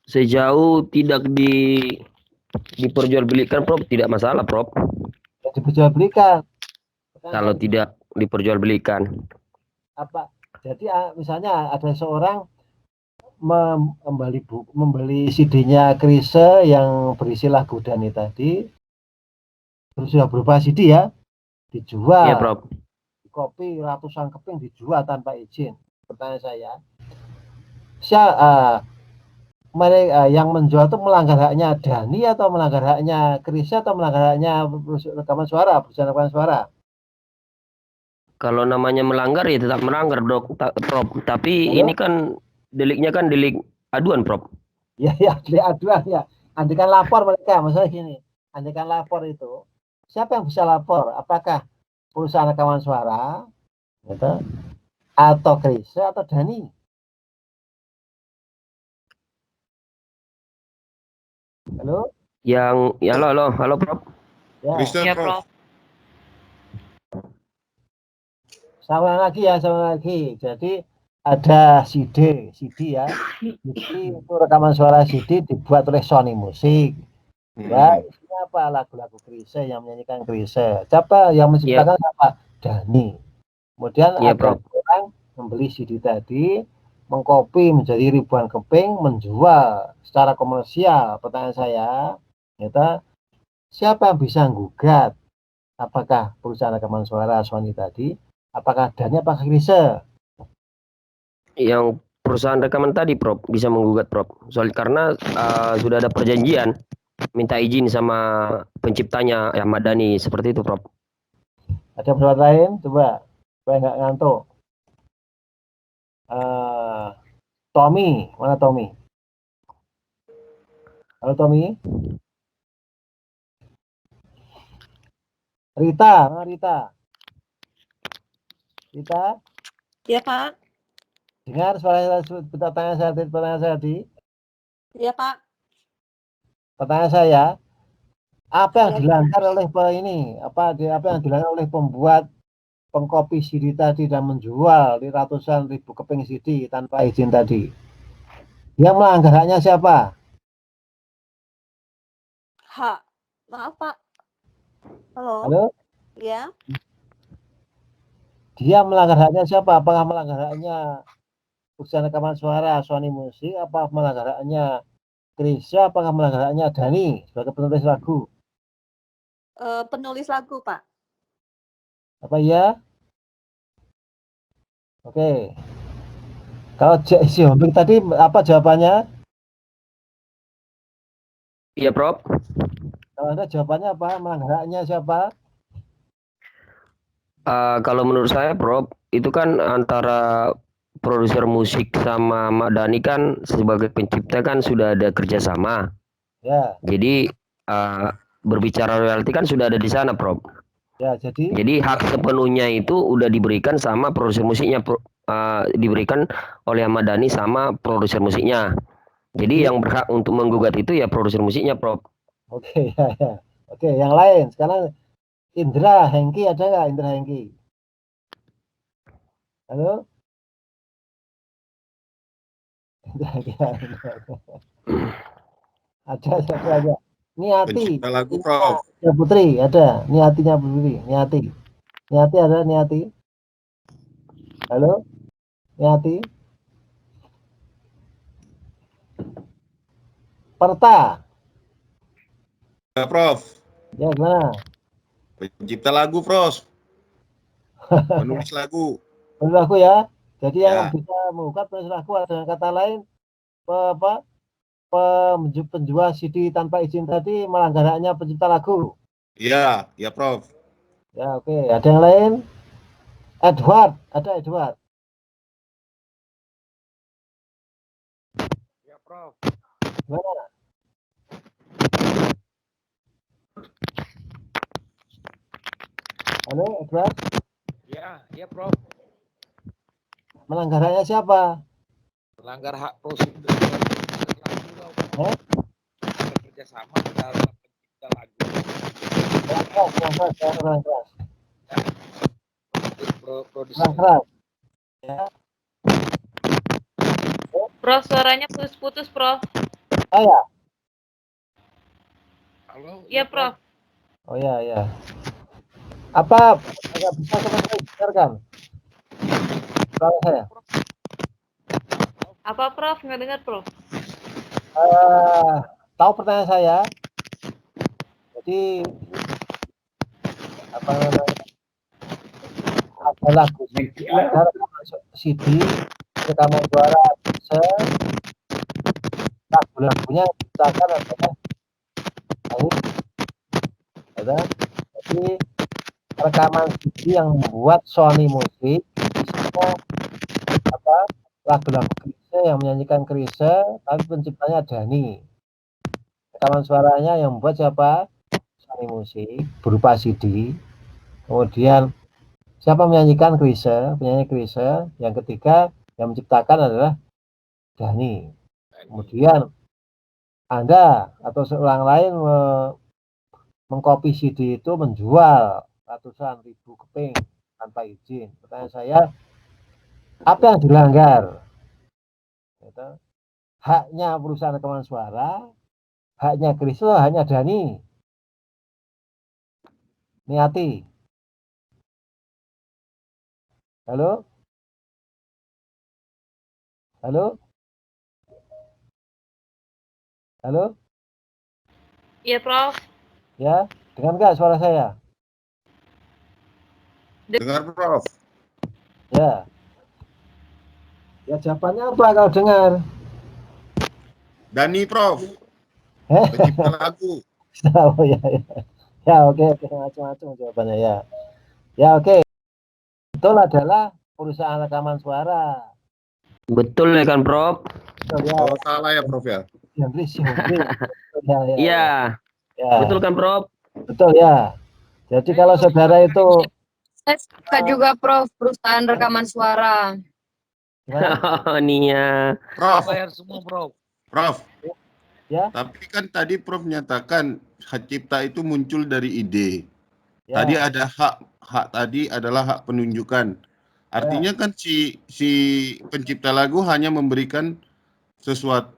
Sejauh tidak diperjualbelikan, Prof, tidak masalah, Prof. Ya, diperjualbelikan. Kalau tidak diperjualbelikan. Apa? Jadi misalnya ada seorang membeli CD-nya Chrisye yang berisi lagu Dhani tadi, terus sudah berupa CD ya, dijual. Iya, Prof. Kopi ratusan keping dijual tanpa izin. Pertanyaan saya, yang menjual itu melanggar haknya Dhani atau melanggar haknya Chrisye atau melanggar haknya rekaman suara, perusahaan rekaman suara? Kalau namanya melanggar ya tetap melanggar, Prof. Tapi Halo? ini kan deliknya kan delik aduan, Prof. Ya, delik aduan ya. Andaikan lapor mereka, maksudnya gini, andaikan lapor itu, siapa yang bisa lapor? Apakah perusahaan rekaman suara, gitu, atau Chrisye atau Dhani? Halo? Halo, Prof. Ya. Chrisye, Ya, Prof. Prof. Sama lagi. Jadi ada CD ya. CD itu rekaman suara CD dibuat oleh Sony Music. Ya, isinya apa? Lagu-lagu Chrisye yang menyanyikan Chrisye. Siapa yang menciptakan siapa? Dhani. Kemudian Iya, ada Prof. orang membeli CD tadi, mengcopy menjadi ribuan keping, menjual secara komersial. Pertanyaan saya, ternyata siapa yang bisa gugat? Apakah perusahaan rekaman suara Sony tadi? Apakah Dhani apakah Chrisye? Yang perusahaan rekaman tadi, Prof, bisa menggugat, Prof. Soal karena sudah ada perjanjian minta izin sama penciptanya Ahmad Dhani, seperti itu, Prof. Ada pendapat lain? Coba, supaya nggak ngantuk. Tommy, mana Tommy? Halo Tommy. Rita, mana Rita? Rita, Iya, Pak. dengar pertanyaan saya tadi? Iya, Pak. Pertanyaan saya, apa yang Ya. dilanggar oleh apa yang dilanggar oleh pembuat pengkopi CD tadi dan menjual di ratusan ribu keping CD tanpa izin tadi? Yang melanggar haknya siapa? Maaf, Pak. Halo. Halo? Ya. Dia melanggar haknya siapa? Apakah melanggar haknya perusahaan rekaman suara Sony Music? Apa melanggar haknya Chrisye? Apakah melanggar haknya Dhani sebagai penulis lagu? Penulis lagu, Pak. Apa iya? Oke. Kalau si Hombing tadi apa jawabannya? Iya, Prof. Kalau Anda jawabannya apa? Melanggar haknya siapa? Kalau menurut saya, Prof, itu kan antara produser musik sama Ahmad Dhani kan sebagai pencipta kan sudah ada kerjasama. Ya. Jadi berbicara royalti kan sudah ada di sana, Prof. Ya, jadi hak sepenuhnya itu udah diberikan sama produser musiknya, diberikan oleh Ahmad Dhani sama produser musiknya. Jadi yang berhak untuk menggugat itu ya produser musiknya, Prof. Oke, ya. Oke, yang lain. Sekarang Indra Hengki ada nggak Indra Hengki? Halo? Ada satu aja. Niati. Pencipta lagu, Prof. Ya, Putri ada. Niatinya Putri. Niati ada Niati. Halo? Niati. Perta. Ya, Prof. Ya, gimana? Pencipta lagu, Prof. Penulis lagu. Penulis lagu ya. Jadi yang Ya. bisa menggugat penulis lagu, dengan kata lain penjual CD tanpa izin tadi melanggar haknya pencipta lagu. Iya, ya Prof. Ya, oke. Ada yang lain? Edward, ada Edward. Ya, Prof. Gimana? Halo, Edward. Ya, ya, Prof. Melanggarannya siapa? Melanggar hak prosedur Hah? bekerja sama dalam pencipta lagu Kurang keras. Kurang produser. keras. Ya. Prof, suaranya putus-putus, Prof. Saya. Halo, Iya, Prof. Oh ya, ya. Apa nggak bisa selesai dengarkan? Suara saya. Apa, Prof? Nggak dengar, Prof. Tahu pertanyaan saya? Jadi apa namanya? Ada lagu ada CD rekaman suara bisa lagu-lagunya diciptakan adalah ada jadi rekaman CD yang membuat Sony Music isinya apa lagu-lagu Chrisye yang menyanyikan Chrisye tapi penciptanya Dani. Rekaman suaranya yang membuat siapa? Sony Music berupa CD. Kemudian siapa menyanyikan Chrisye? Penyanyi Chrisye. Yang ketiga yang menciptakan adalah Dani. Kemudian Anda atau seorang lain mengcopy CD itu menjual ratusan ribu keping tanpa izin. Pertanyaan saya, apa yang dilanggar? Gitu. Haknya perusahaan rekaman suara, haknya Chrisye, haknya Dani. Niati. Halo? Halo? Halo? Iya, Prof. Ya, dengar nggak suara saya? Dengar Prof. Ya. Ya jawabannya apa kalau dengar? Dani Prof. Heh? Pencipta lagu. Oh ya, ya. Ya oke, macam-macam jawabannya ya. Ya oke. Betul adalah perusahaan rekaman suara. Betul ya kan, Prof? Betul ya. Oh, salah ya Prof ya. Inggris. Ya, ya, Iya. ya. Betul kan, Prof? Betul ya. Jadi kalau saudara itu Saya suka juga Prof, perusahaan rekaman suara. gimana? Nia. Prof, Bayar semua, Prof. Prof. Ya. Tapi kan tadi Prof nyatakan hak cipta itu muncul dari ide. Ya. Tadi ada hak tadi adalah hak penunjukan. Artinya kan si pencipta lagu hanya memberikan sesuatu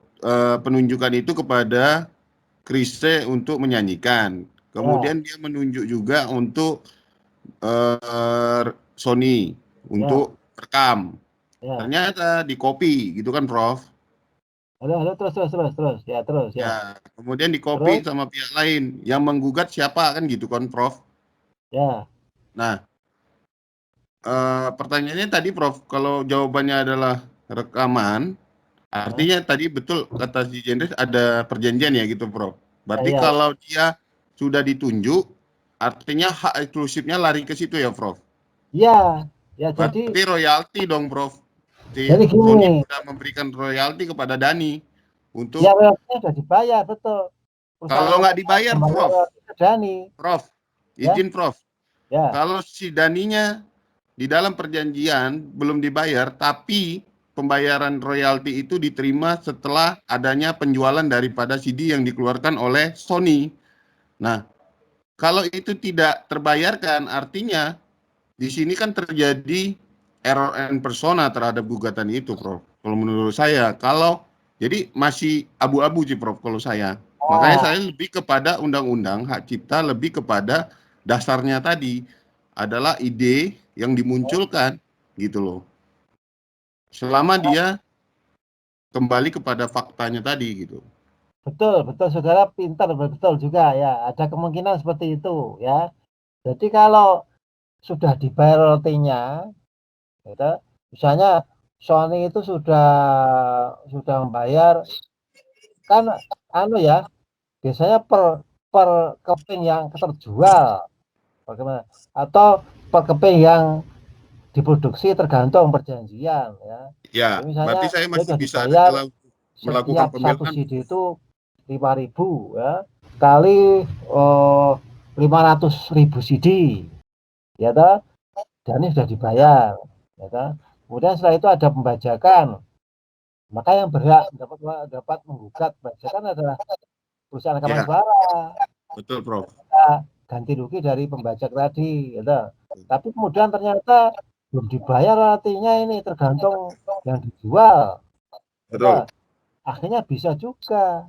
penunjukan itu kepada Chrisye untuk menyanyikan. Kemudian dia menunjuk juga untuk Sony untuk rekam. Ya. Ternyata di copy gitu kan Prof. Halo, terus. Ya, terus ya. Ya, kemudian di copy sama pihak lain. Yang menggugat siapa kan gitu kan Prof. Ya. Nah, pertanyaannya tadi Prof, kalau jawabannya adalah rekaman, artinya tadi betul kata si Jendris ada perjanjian ya gitu Prof. Berarti Ya. kalau dia sudah ditunjuk, artinya hak eksklusifnya lari ke situ ya Prof. Ya, ya Berarti jadi royalti dong Prof. jadi gini. Sony sudah memberikan royalti kepada Dani untuk. Ya, royaltinya sudah dibayar betul. Kalau nggak dibayar Prof. Dani. Prof, izin Prof. Ya. Kalau si Daninya di dalam perjanjian belum dibayar, tapi pembayaran royalti itu diterima setelah adanya penjualan daripada CD yang dikeluarkan oleh Sony. Nah, kalau itu tidak terbayarkan, artinya di sini kan terjadi error and persona terhadap gugatan itu, Prof. Kalau menurut saya, jadi masih abu-abu sih, Prof. Kalau saya, makanya saya lebih kepada undang-undang hak cipta, lebih kepada dasarnya tadi adalah ide yang dimunculkan, gitu loh. Selama dia kembali kepada faktanya tadi, gitu. Betul, saudara pintar, betul juga ya. Ada kemungkinan seperti itu ya. Jadi kalau sudah dibayar royaltinya, gitu, misalnya Sony itu sudah membayar kan ya biasanya per per keping yang terjual, bagaimana? Atau per keping yang diproduksi tergantung perjanjian ya. Ya, Jadi misalnya berarti saya dia masih sudah bisa ada dibayar celah melakukan setiap satu pembelaan. CD itu 5.000 ya, kali 500.000 CD ya toh, dan ini sudah dibayar ya toh. Kemudian setelah itu ada pembajakan, maka yang berhak dapat menggugat pembajakan adalah perusahaan rekaman Ya, suara. betul Prof. Ganti rugi dari pembajak tadi gitu. Tapi kemudian ternyata belum dibayar, artinya ini tergantung yang dijual gitu. Betul. Akhirnya bisa juga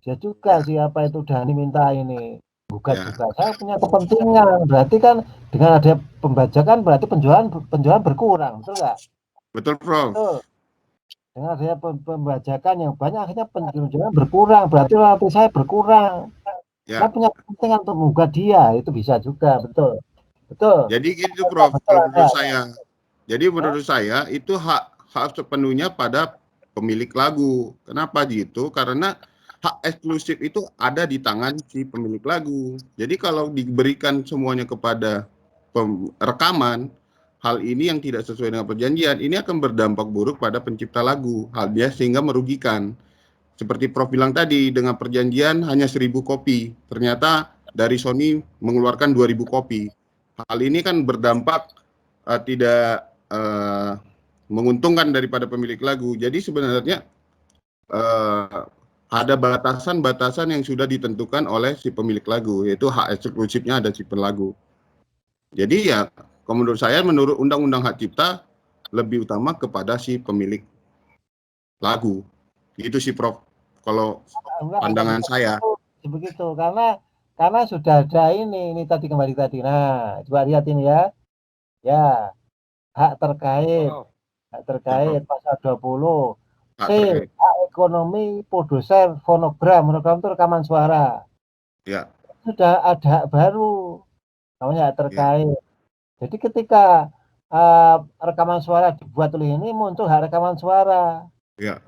siapa itu Dhani minta ini gugat Ya. juga, saya punya kepentingan, berarti kan dengan ada pembajakan berarti penjualan berkurang, betul nggak? Betul Prof. Betul. Dengan adanya pembajakan yang banyak akhirnya penjualan berkurang, berarti royalti saya berkurang. Ya. Saya punya kepentingan untuk menggugat dia, itu bisa juga, betul. Betul. Jadi gitu Prof, kalau menurut saya. Jadi menurut saya itu hak sepenuhnya pada pemilik lagu. Kenapa gitu? Karena hak eksklusif itu ada di tangan si pemilik lagu. Jadi kalau diberikan semuanya kepada rekaman, hal ini yang tidak sesuai dengan perjanjian, ini akan berdampak buruk pada pencipta lagu. Hal dia sehingga merugikan. Seperti Prof bilang tadi, dengan perjanjian hanya 1.000 kopi. Ternyata dari Sony mengeluarkan 2.000 kopi. Hal ini kan berdampak tidak menguntungkan daripada pemilik lagu. Jadi sebenarnya ada batasan-batasan yang sudah ditentukan oleh si pemilik lagu, yaitu hak eksklusifnya ada si pelagu. Jadi ya, menurut saya menurut Undang-Undang Hak Cipta lebih utama kepada si pemilik lagu. Itu sih Prof, kalau pandangan saya. Begitu, karena sudah ada ini tadi kembali tadi. Nah, coba lihat ini ya. Ya, hak terkait pasal 20. Hak C, hak ekonomi produser fonogram itu rekaman suara. Ya. Sudah ada hak baru, namanya hak terkait. Jadi ketika rekaman suara dibuat oleh ini, muncul hak rekaman suara. Ya.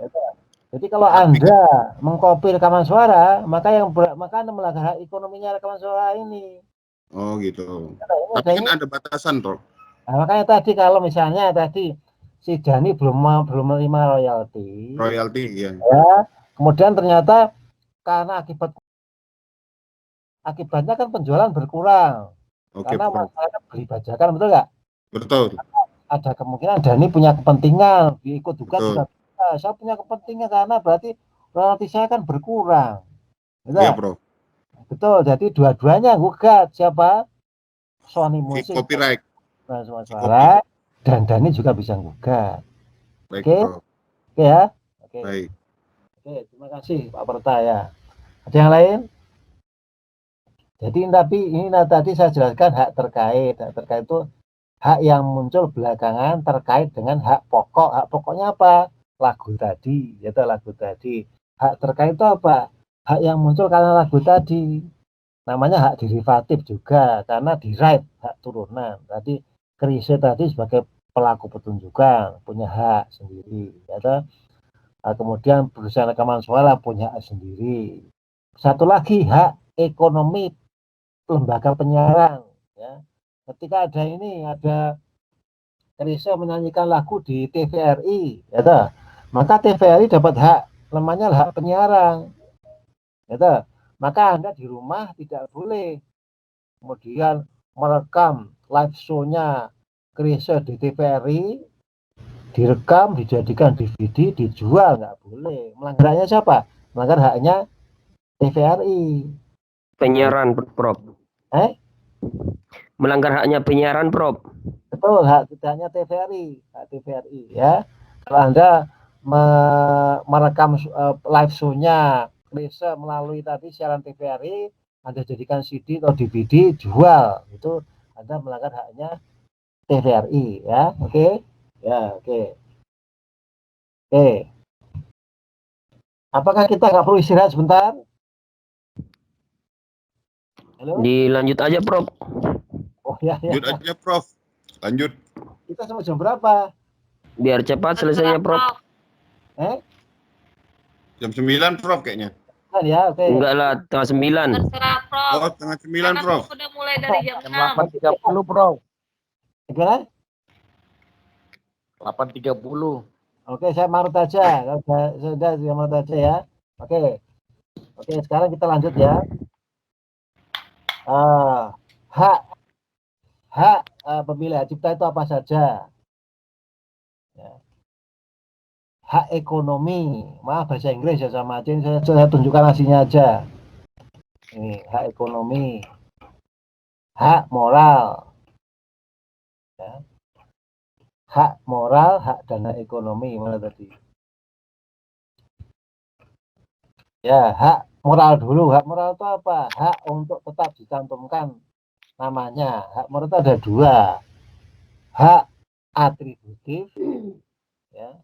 Jadi kalau Anda mengkopi rekaman suara, maka Anda melanggar hak ekonominya rekaman suara ini. Oh gitu. Nah, tapi kan ada batasan, Prof. Nah, makanya tadi kalau misalnya tadi si Dhani belum menerima royalti. Royalti, ya. Kemudian ternyata karena akibatnya kan penjualan berkurang. Oke, karena Prof. masyarakat beli bajakan, betul nggak? Betul. Ada kemungkinan Dhani punya kepentingan, ikut juga Betul. saya punya kepentingan karena berarti royalti saya kan berkurang. Betul? Iya, Prof. Betul, jadi dua-duanya gugat siapa? Sony Music, Copyright. suara, dan Dhani juga bisa gugat. Baik, Oke? Prof. Oke ya? Oke. Baik. Oke, terima kasih Pak Pertaya. Ada yang lain? Jadi tapi ini tadi saya jelaskan hak terkait. Hak terkait itu hak yang muncul belakangan terkait dengan hak pokok. Hak pokoknya apa? Lagu tadi, yaitu lagu tadi. Hak terkait itu apa? Hak yang muncul karena lagu tadi. Namanya hak derivatif juga, karena di-right, hak turunan. Tadi Chrisye tadi sebagai pelaku pertunjukan, punya hak sendiri. Yaitu, kemudian perusahaan rekaman suara punya hak sendiri. Satu lagi hak ekonomi lembaga penyiaran. Ya. Ketika ada Chrisye menyanyikan lagu di TVRI, ya, maka TVRI dapat hak, namanya hak penyiaran, ya, maka Anda di rumah tidak boleh kemudian merekam live show-nya Chrisye di TVRI, direkam, dijadikan DVD, dijual, nggak boleh. Melanggarnya siapa? Melanggar haknya TVRI. Penyiaran, Prof. Melanggar haknya penyiaran, Prof. Betul, haknya TVRI, hak TVRI ya. Kalau Anda merekam live show-nya Chrisye melalui tadi siaran TVRI, Anda jadikan CD atau DVD, jual, itu Anda melanggar haknya TVRI ya. Oke? Ya, oke. Oke. Apakah kita nggak perlu istirahat sebentar? Halo? Dilanjut aja, Prof. Oh ya, ya. Lanjut aja, Prof. Lanjut. Kita sampai jam berapa? Biar cepat selesainya, Prof. Eh? Jam 9, Prof, kayaknya. Kan ya, oke. Enggak lah, tanggal 9. Terserah Prof. Oh, tengah 9, Karena Prof. udah mulai dari jam Jam 6. 8.30, Prof. Gimana? 8.30. Oke, saya marut aja. Kalau saya marut aja ya. Oke. Oke, sekarang kita lanjut ya. Hak pemilih hak cipta itu apa saja? Ya. Hak ekonomi, maaf bahasa Inggris ya sama aja. Ini saya tunjukkan hasilnya aja. Ini hak ekonomi, hak moral, ya. Hak moral, hak dan hak ekonomi mana tadi? Ya, hak moral dulu. Hak moral itu apa? Hak untuk tetap dicantumkan namanya. Hak moral itu ada dua. Hak atributif, ya,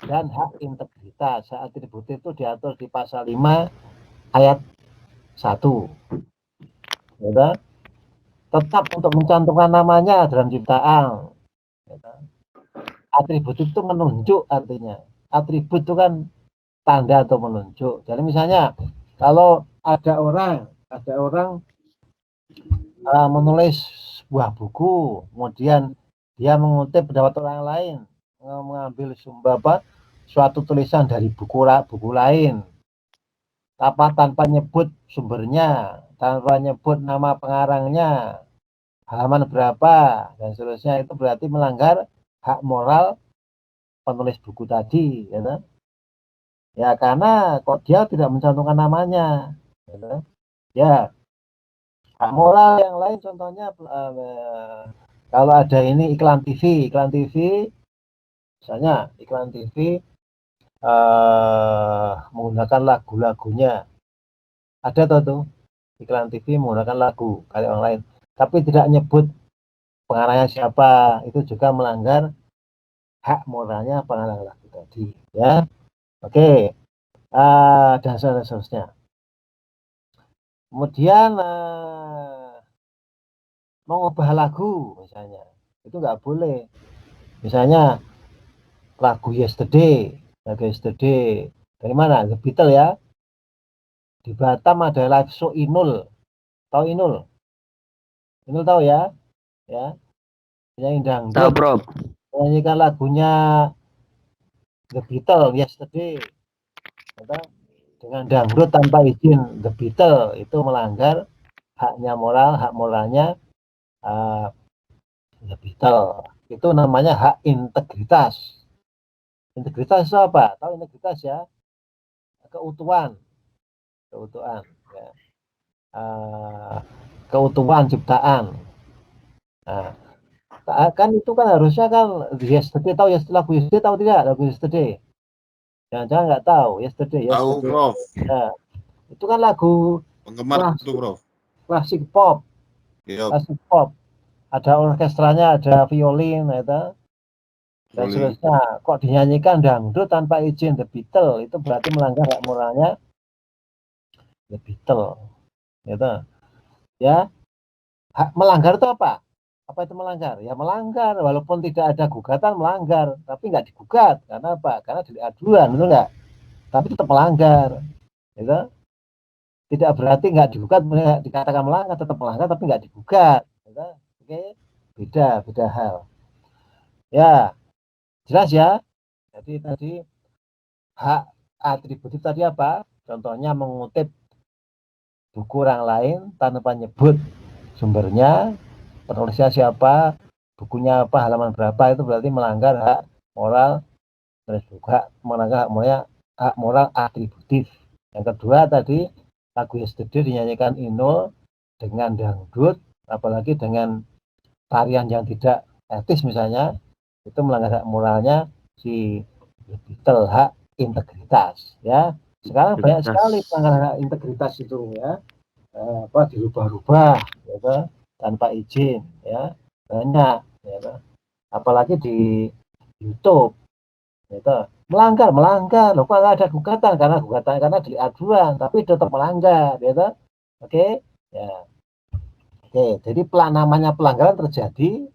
dan hak integritas. Hak atributif itu diatur di pasal 5 ayat 1. Ya, tetap untuk mencantumkan namanya dalam ciptaan. Ya, atributif itu menunjuk artinya. Atribut itu kan tanda atau menunjuk. Jadi misalnya kalau ada orang menulis sebuah buku, kemudian dia mengutip pendapat orang lain, mengambil sumber suatu tulisan dari buku lain, tanpa nyebut sumbernya, tanpa nyebut nama pengarangnya, halaman berapa, dan seterusnya, itu berarti melanggar hak moral penulis buku tadi, ya kan? Ya karena kok dia tidak mencantumkan namanya, ya kan? Ya, hak moral yang lain contohnya kalau ada ini iklan TV, misalnya iklan TV menggunakan lagu-lagunya, ada tuh iklan TV menggunakan lagu kali orang lain, tapi tidak nyebut pengarangnya siapa, itu juga melanggar hak moralnya pengarang lagu tadi, ya. Oke, dan seterusnya. Kemudian mengubah lagu misalnya, itu nggak boleh. Misalnya lagu Yesterday dari mana? The Beatles ya. Di Batam ada live show Inul. Tahu Inul? Inul tahu ya? Ya. Yang Tahu, dangdut Prof. menyanyikan lagunya The Beatles Yesterday. Dengan dangdut tanpa izin The Beatles, itu melanggar hak moralnya The Beatles. Itu namanya hak integritas. Integritas itu apa? Tahu integritas ya? Keutuhan, ya. Keutuhan ciptaan. Nah, kan itu kan harusnya kan Yesterday, tahu ya lagu Yesterday, tahu tidak lagu Yesterday? Jangan-jangan nggak tahu Yesterday. Tahu, Prof. Ya, itu kan lagu Penggemar itu, Prof. klasik pop. Iya. Klasik pop. Ada orkestranya, ada violin, itu. Dan seterusnya. Kok dinyanyikan dangdut tanpa izin The Beatles, itu berarti melanggar hak moralnya The Beatles, gitu. Ya, melanggar itu apa? Apa itu melanggar? Ya melanggar, walaupun tidak ada gugatan melanggar, tapi nggak digugat. Karena apa? Karena delik aduan, betul nggak? Tapi tetap melanggar, gitu. Tidak berarti nggak digugat, dikatakan melanggar, tetap melanggar, tapi nggak digugat, gitu. Oke, beda hal. Ya, jelas ya. Jadi tadi hak atributif tadi apa? Contohnya mengutip buku orang lain tanpa nyebut sumbernya, penulisnya siapa, bukunya apa, halaman berapa, itu berarti melanggar hak moral, terus juga melanggar hak moral atributif. Yang kedua tadi lagu Yesterday dinyanyikan Inul dengan dangdut, apalagi dengan tarian yang tidak etis misalnya, itu melanggar hak moralnya si Beatles, hak integritas, ya. Sekarang banyak sekali pelanggaran hak integritas itu, ya. Dirubah-rubah, ya, tanpa izin, ya, banyak, ya, apalagi di YouTube, ya, melanggar, loh, kok nggak ada gugatan, karena delik aduan, tapi tetap melanggar, ya, oke, ya, oke, jadi namanya pelanggaran terjadi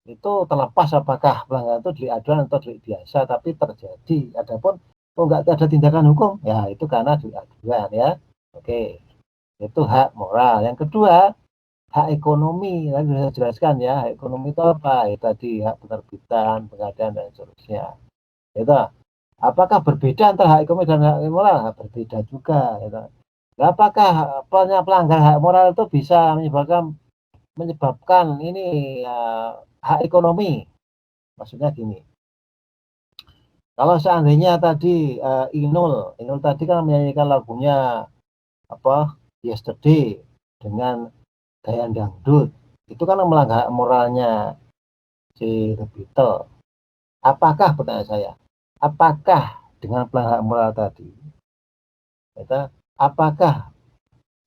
itu terlepas apakah pelanggaran itu delik aduan atau delik biasa, tapi terjadi. Adapun Oh, nggak ada tindakan hukum, ya itu karena aduan ya. Oke, itu hak moral. Yang kedua, hak ekonomi. Tadi sudah saya jelaskan ya, hak ekonomi itu apa? Ya, tadi hak penerbitan, pengadaan dan seterusnya. Itu apakah berbeda antara hak ekonomi dan hak moral? Berbeda juga. Gitu. Nah, apakah pelanggar hak moral itu bisa menyebabkan ini hak ekonomi? Maksudnya gini. Kalau seandainya tadi Inul tadi kan menyanyikan lagunya apa Yesterday dengan gaya dangdut, itu kan melanggar hak moralnya si The Beatles. Apakah pertanyaan saya? Apakah dengan pelanggaran moral tadi, kita, apakah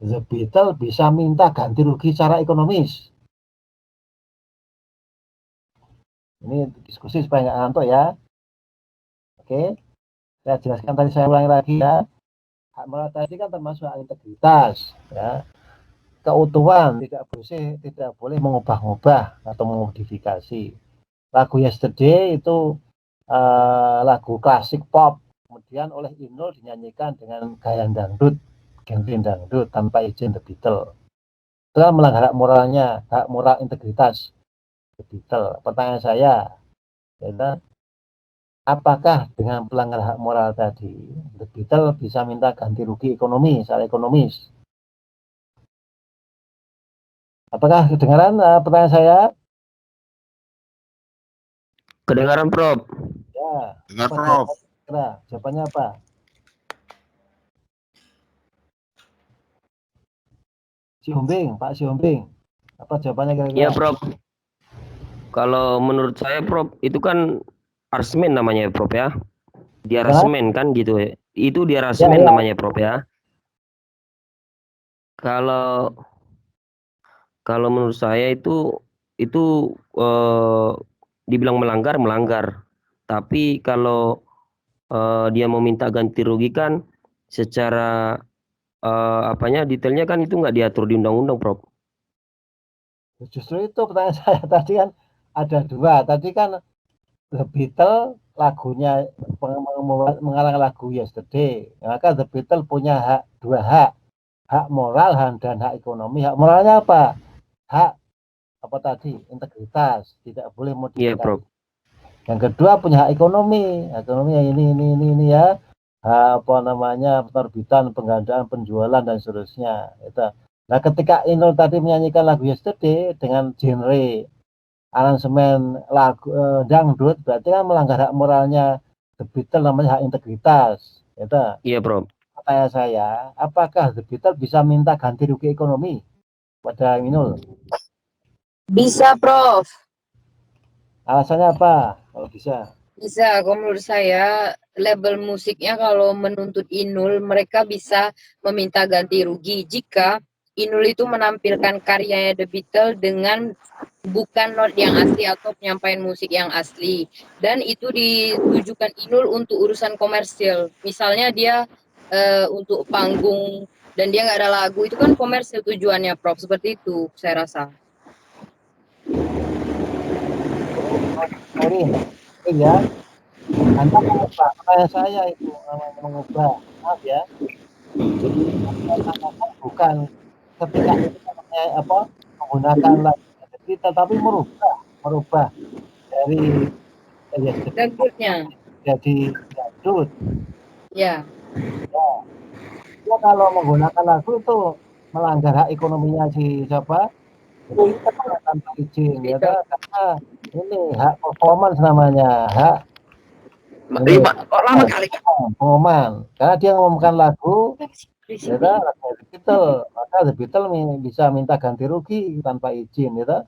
The Beatles bisa minta ganti rugi secara ekonomis? Ini diskusi supaya nggak ngantuk ya. Oke, saya jelaskan tadi, saya ulangi lagi ya. Hak moral tadi kan termasuk hak integritas, ya, keutuhan, tidak boleh mengubah-ubah atau memodifikasi. Lagu Yesterday itu lagu klasik pop, kemudian oleh Inul dinyanyikan dengan gaya dangdut, genre dangdut tanpa izin The Beatles. Itu kan melanggar hak moralnya, hak moral integritas The Beatles. Pertanyaan saya, ya, apakah dengan pelanggar hak moral tadi, The Beatles bisa minta ganti rugi ekonomi, secara ekonomis? Apakah kedengaran pertanyaan saya? Kedengaran, Prof. Ya. Dengar, Prof. Jawabannya apa? Pak Siombing. Apa jawabannya kira-kira? Iya, Prof. Kalau menurut saya, Prof, itu kan arsmen namanya, Prof ya. Dia arsmen kan gitu ya. Itu dia arsmen namanya, Prof ya. Kalau menurut saya itu dibilang melanggar. Tapi kalau dia mau minta ganti rugi kan secara detailnya kan itu nggak diatur di undang-undang, Prof. Justru itu pertanyaan saya tadi kan ada dua. Tadi kan The Beatles lagunya mengarang lagu Yesterday. Maka The Beatles punya dua hak moral dan hak ekonomi. Hak moralnya apa? Hak apa tadi? Integritas, tidak boleh modifikasi. Iya, Prof. Yang kedua punya hak ekonomi. Ekonomi yang ini ya. Apa namanya, penerbitan, penggandaan, penjualan dan seterusnya. Itu. Nah, ketika Inul tadi menyanyikan lagu Yesterday dengan genre aransemen lagu dangdut, berarti kan melanggar hak moralnya The Beatles, namanya hak integritas. Itu. Iya, Prof. Pertanyaan saya, apakah The Beatles bisa minta ganti rugi ekonomi pada Inul? Bisa, Prof. Alasannya apa kalau bisa? Bisa, kalau menurut saya label musiknya kalau menuntut Inul, mereka bisa meminta ganti rugi jika Inul itu menampilkan karyanya The Beatles dengan bukan not yang asli atau penyampaian musik yang asli. Dan itu ditujukan Inul untuk urusan komersil. Misalnya dia untuk panggung dan dia nggak ada lagu, itu kan komersil tujuannya, Prof. Seperti itu, saya rasa. Ya, Anda mengubah, pertanyaan saya itu namanya mengubah, maaf ya. Jadi bukan ketika itu menggunakan lagu kita, tapi merubah dari Dangdutnya. jadi dangdut. Ya. Ya, kalau menggunakan lagu itu melanggar hak ekonominya si siapa? Jadi kita tanpa izin, ya kan? Karena ini hak performance namanya, hak lama kali. pengumuman. Karena dia mengumumkan lagu, ya kan, lagu The Beatles, maka The Beatles bisa minta ganti rugi tanpa izin, ya kan?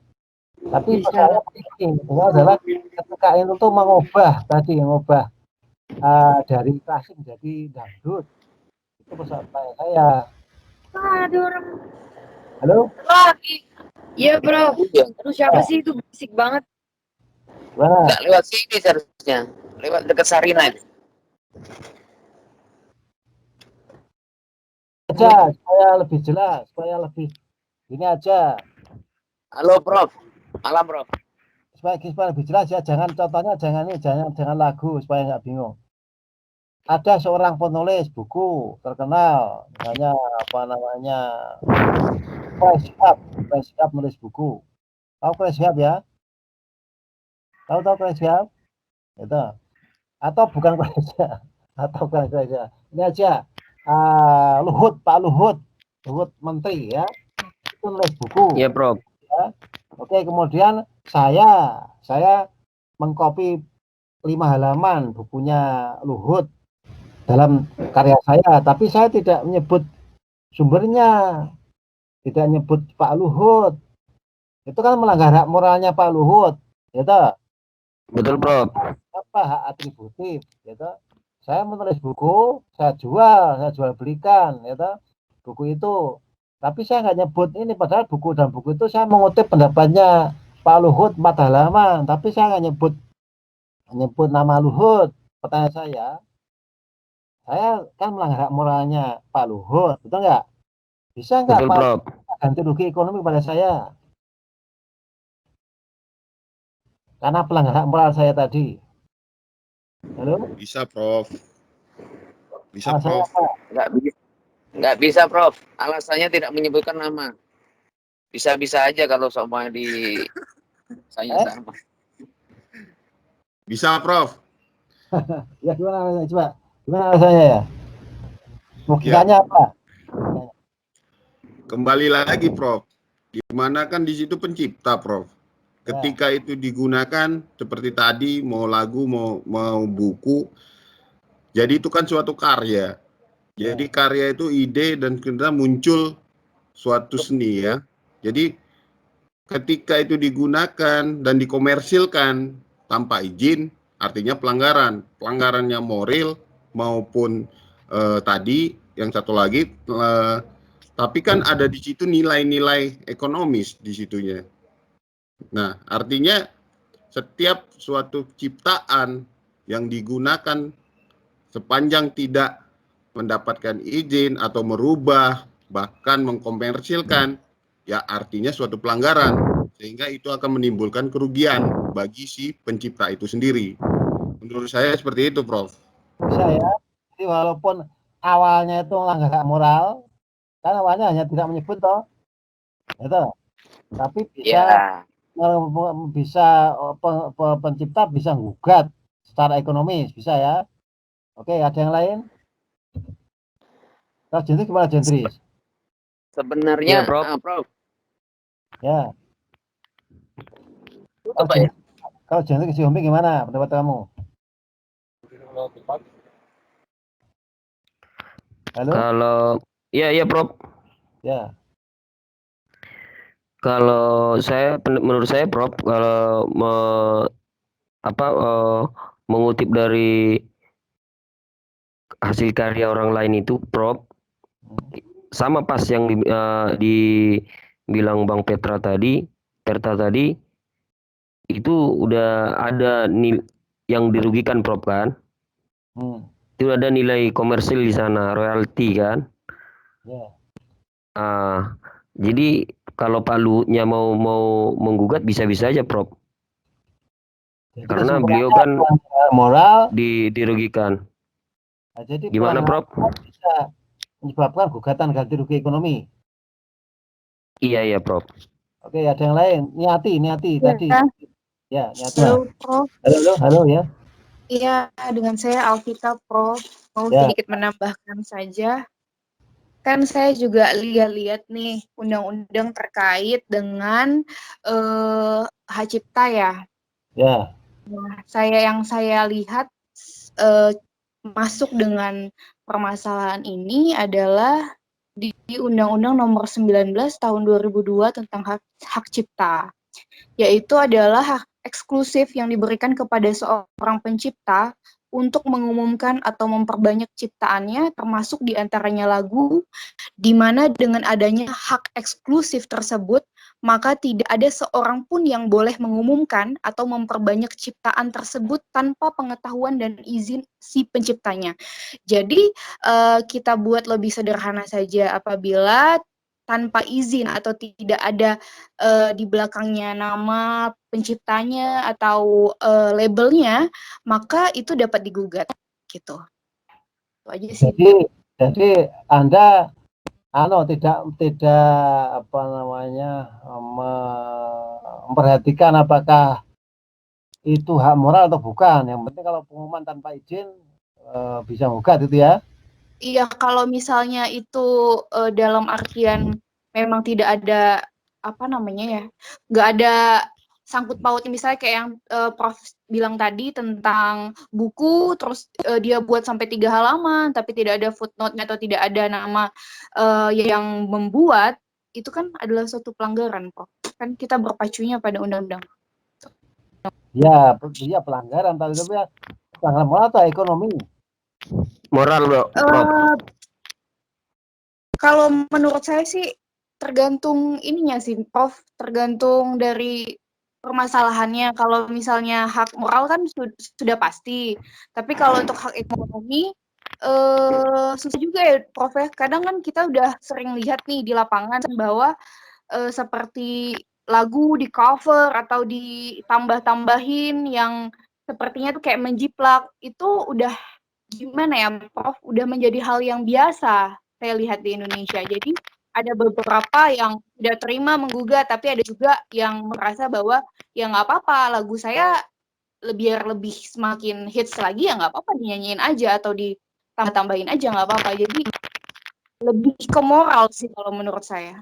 Tapi persoalannya penting adalah ketika itu tuh mengubah dari klasik menjadi dangdut. Itu persoalan saya. Ada orang. Halo? Iya, Bro. Aduh, siapa sih itu, berisik banget. Gimana? Nggak lewat sini seharusnya. Lewat dekat Sarina. Aja supaya lebih jelas, supaya lebih ini aja. Halo, Prof. Malam, Prof. Supaya lebih jelas ya, contohnya jangan lagu supaya nggak bingung. ada seorang penulis buku terkenal, namanya apa namanya, Quraish Shihab nulis buku. Tahu Quraish Shihab ya? Tahu Quraish Shihab? Itu. Atau bukan Quraish Shihab? Atau bukan Quraish Shihab? Ini aja. Pak Luhut Menteri ya, itu nulis buku. Iya, Prof. Ya. Oke, kemudian saya mengcopy 5 halaman bukunya Luhut dalam karya saya, tapi saya tidak menyebut sumbernya, tidak menyebut Pak Luhut. Itu kan melanggar hak moralnya Pak Luhut, gitu. Betul, Prof. Apa hak atributif, gitu. Saya menulis buku, saya jual belikan, gitu, buku itu. Tapi saya nggak nyebut ini, padahal dalam buku itu saya mengutip pendapatnya Pak Luhut 4 halaman, tapi saya nggak nyebut nama Luhut. Pertanyaan saya kan melanggar hak moralnya Pak Luhut, betul nggak? Bisa nggak Betul, Pak Prof. ganti rugi ekonomi pada saya? Karena pelanggar hak moral saya tadi. Halo? Bisa, Prof. Bisa, Alasannya Prof. apa? Nggak bisa, Prof. Alasannya tidak menyebutkan nama. Bisa-bisa aja kalau semuanya di saya sama. Bisa, Prof. Ya gimana alasannya? Coba. Gimana alasannya ya? Logikanya apa? Kembali lagi, Prof. Gimana kan di situ pencipta, Prof. Ketika itu digunakan seperti tadi, mau lagu, mau buku, jadi itu kan suatu karya. Jadi karya itu ide dan kemudian muncul suatu seni ya. Jadi ketika itu digunakan dan dikomersilkan tanpa izin, artinya pelanggaran. Pelanggarannya moral maupun tadi yang satu lagi, tapi kan ada di situ nilai-nilai ekonomis di situnya. Nah, artinya setiap suatu ciptaan yang digunakan sepanjang tidak mendapatkan izin atau merubah, bahkan mengkomersilkan, ya artinya suatu pelanggaran. Sehingga itu akan menimbulkan kerugian bagi si pencipta itu sendiri. Menurut saya seperti itu, Prof. Bisa ya. Jadi walaupun awalnya itu melanggar hak moral, kan awalnya hanya tidak menyebut toh. Itu. Tapi pencipta bisa gugat secara ekonomis, bisa ya. Oke, ada yang lain? Kalau Jentris gimana Jentris? Sebenarnya, Iya, Prof. Prof. Ya. Tutup, Pak, ya? Kalau Jentris si Homi gimana pendapat kamu? Halo? Kalau iya, Prof. Ya. Kalau menurut saya, Prof, kalau mengutip dari hasil karya orang lain itu, Prof, sama pas yang dibilang Bang Petra tadi, itu udah ada yang dirugikan, Prof, kan? Itu ada nilai komersil di sana, royalti kan? Ya. Jadi kalau Pak Luhutnya mau menggugat bisa-bisa aja, Prof. Jadi Karena beliau kan moral dirugikan. Nah, jadi Gimana, Prof? bisa menyebabkan gugatan ganti rugi ekonomi. Iya, Prof. Oke, ada yang lain. Niati Ya. tadi. Ya, Niati. Halo, Prof. Halo ya. Iya, dengan saya Alvita, Prof. Mau sedikit menambahkan saja. Kan saya juga lihat nih undang-undang terkait dengan hak cipta ya. Ya. Nah, yang saya lihat masuk dengan permasalahan ini adalah di Undang-Undang Nomor 19 Tahun 2002 tentang hak cipta, yaitu adalah hak eksklusif yang diberikan kepada seorang pencipta untuk mengumumkan atau memperbanyak ciptaannya, termasuk diantaranya lagu, di mana dengan adanya hak eksklusif tersebut, maka tidak ada seorang pun yang boleh mengumumkan atau memperbanyak ciptaan tersebut tanpa pengetahuan dan izin si penciptanya. Jadi, kita buat lebih sederhana saja, apabila tanpa izin atau tidak ada di belakangnya nama penciptanya atau labelnya, maka itu dapat digugat gitu. Itu aja sih. Jadi Anda tidak apa namanya memperhatikan apakah itu hak moral atau bukan. Yang penting kalau pengumuman tanpa izin bisa menggugat itu ya. Iya, kalau misalnya itu dalam artian memang tidak ada apa namanya ya, nggak ada sangkut pautnya, misalnya kayak yang Prof bilang tadi tentang buku, terus dia buat sampai 3 halaman, tapi tidak ada footnote-nya atau tidak ada nama yang membuat, itu kan adalah suatu pelanggaran, Prof. Kan kita berpacunya pada undang-undang. Ya, pelanggaran, tapi ya pelanggaran moral atau ekonomi? Moral, Bro. Prof. Kalau menurut saya sih tergantung ininya sih, Prof. Tergantung dari permasalahannya. Kalau misalnya hak moral kan sudah pasti. Tapi kalau untuk hak ekonomi susah juga ya, Prof. Ya. Kadang kan kita udah sering lihat nih di lapangan bahwa seperti lagu di cover atau ditambah-tambahin yang sepertinya tuh kayak menjiplak, itu udah gimana ya, Prof, udah menjadi hal yang biasa saya lihat di Indonesia. Jadi ada beberapa yang tidak terima menggugat, tapi ada juga yang merasa bahwa ya nggak apa-apa, lagu saya biar lebih semakin hits lagi ya nggak apa-apa, dinyanyiin aja atau ditambah-tambahin aja nggak apa-apa. Jadi lebih ke moral sih kalau menurut saya.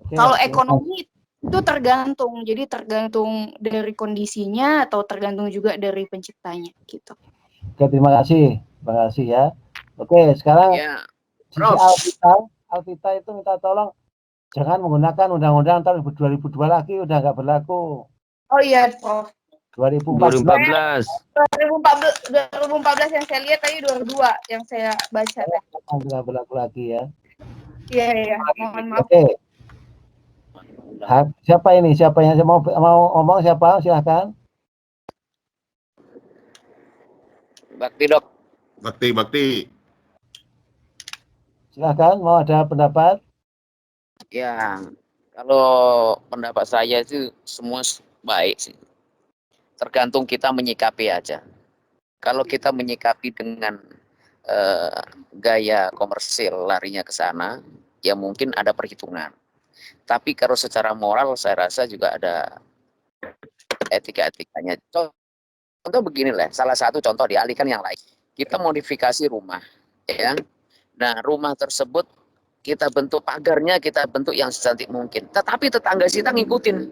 Kalau ekonomi itu tergantung, jadi tergantung dari kondisinya atau tergantung juga dari penciptanya gitu. Oke, terima kasih ya. Oke, sekarang Ya, Sisi Prof. Alvita itu minta tolong jangan menggunakan undang-undang tahun 2002 lagi, udah nggak berlaku. Oh iya, Prof. 2014 yang saya lihat tadi 22 yang saya baca. Nggak berlaku lagi ya. Iya, mohon maaf. Oke. Siapa ini? Siapa yang mau ngomong? Siapa? Silahkan. Bakti, Dok. Bakti. Silahkan, mau ada pendapat? Ya, kalau pendapat saya itu semua baik sih. Tergantung kita menyikapi aja. Kalau kita menyikapi dengan gaya komersil larinya ke sana, ya mungkin ada perhitungan. Tapi kalau secara moral saya rasa juga ada etika-etikanya. Contoh beginilah, salah satu contoh dialihkan yang lain. Kita modifikasi rumah, ya. Nah, rumah tersebut kita bentuk pagarnya, kita bentuk yang secantik mungkin. Tetapi tetangga kita ngikutin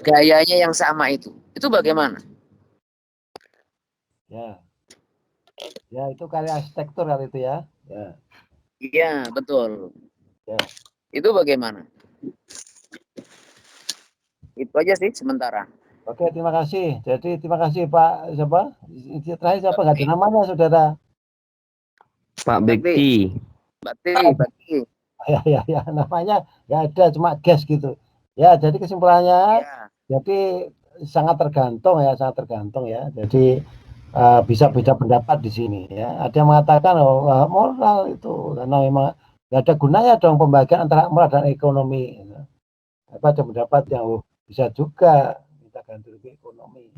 gayanya yang sama itu. Itu bagaimana? Ya itu karya arsitektur kali itu ya. Iya, betul. Ya. Itu bagaimana? Itu aja sih sementara. Oke, terima kasih. Jadi terima kasih Pak siapa? Terakhir siapa? Nggak ada namanya, saudara. Pak Bekti. Bakti. Ya, namanya nggak ada, cuma guess gitu. Ya, jadi kesimpulannya, jadi sangat tergantung ya. Jadi bisa beda pendapat di sini ya. Ada yang mengatakan moral itu karena memang nggak ada gunanya dong pembagian antara moral dan ekonomi. Ada pendapat yang bisa juga minta ganti rugi ekonomi.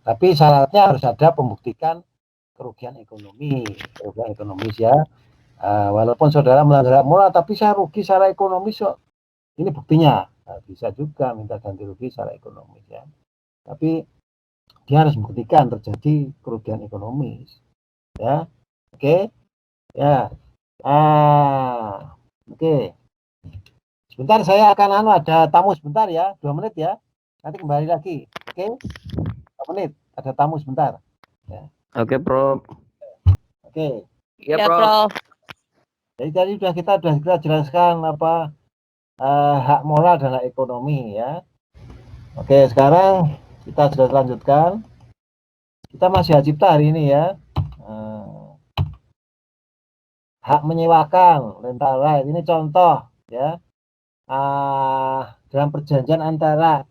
Tapi syaratnya harus ada pembuktikan kerugian ekonomi ya. Walaupun saudara melanggar moral, tapi saya rugi secara ekonomis kok. Ini buktinya. Bisa juga minta ganti rugi secara ekonomis ya. Tapi dia harus membuktikan terjadi kerugian ekonomis. Ya. Oke. Ya. Oke. Sebentar saya akan ada tamu sebentar ya, 2 menit ya. Nanti kembali lagi. Oke. 2 menit, ada tamu sebentar. Ya. Oke, Prof. Oke. Ya, Prof. Jadi tadi kita jelaskan apa hak moral dan hak ekonomi ya. Oke, sekarang kita sudah lanjutkan. Kita masih hak cipta hari ini ya. Hak menyewakan rental right. Ini contoh ya. Dalam perjanjian antara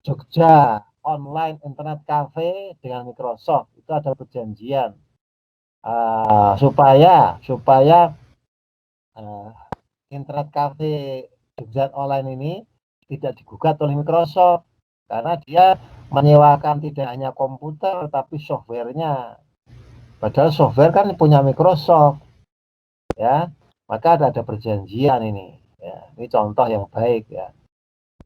Jogja Online Internet Cafe dengan Microsoft itu ada perjanjian supaya Internet Cafe Jogja Online ini tidak digugat oleh Microsoft karena dia menyewakan tidak hanya komputer tapi softwarenya. Padahal software kan punya Microsoft, ya. Maka ada perjanjian ini. Ya, ini contoh yang baik ya.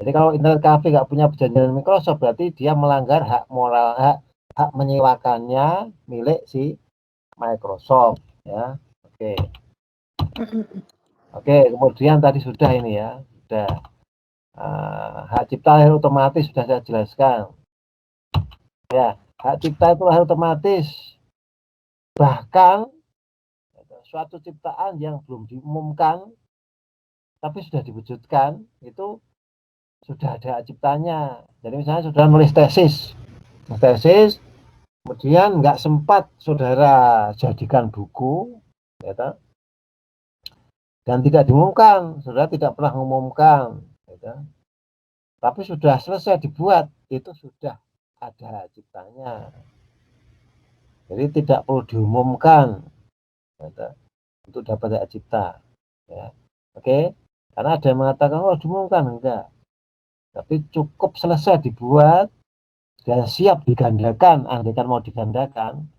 Jadi kalau internet cafe nggak punya perjanjian dengan Microsoft, berarti dia melanggar hak moral, hak menyewakannya milik si Microsoft, ya. Oke. Oke, kemudian tadi sudah ini ya, sudah hak cipta lahir otomatis sudah saya jelaskan. Ya, hak cipta itu lahir otomatis. Bahkan suatu ciptaan yang belum diumumkan tapi sudah diwujudkan itu sudah ada hak ciptanya. Jadi misalnya saudara nulis tesis, kemudian nggak sempat saudara jadikan buku, ya, dan tidak diumumkan, saudara tidak pernah mengumumkan, ya, tapi sudah selesai dibuat, itu sudah ada hak ciptanya. Jadi tidak perlu diumumkan, ya, untuk dapat hak cipta, ya. Oke, karena ada yang mengatakan oh diumumkan, enggak, tapi cukup selesai dibuat dan siap digandakan, andaikan mau digandakan,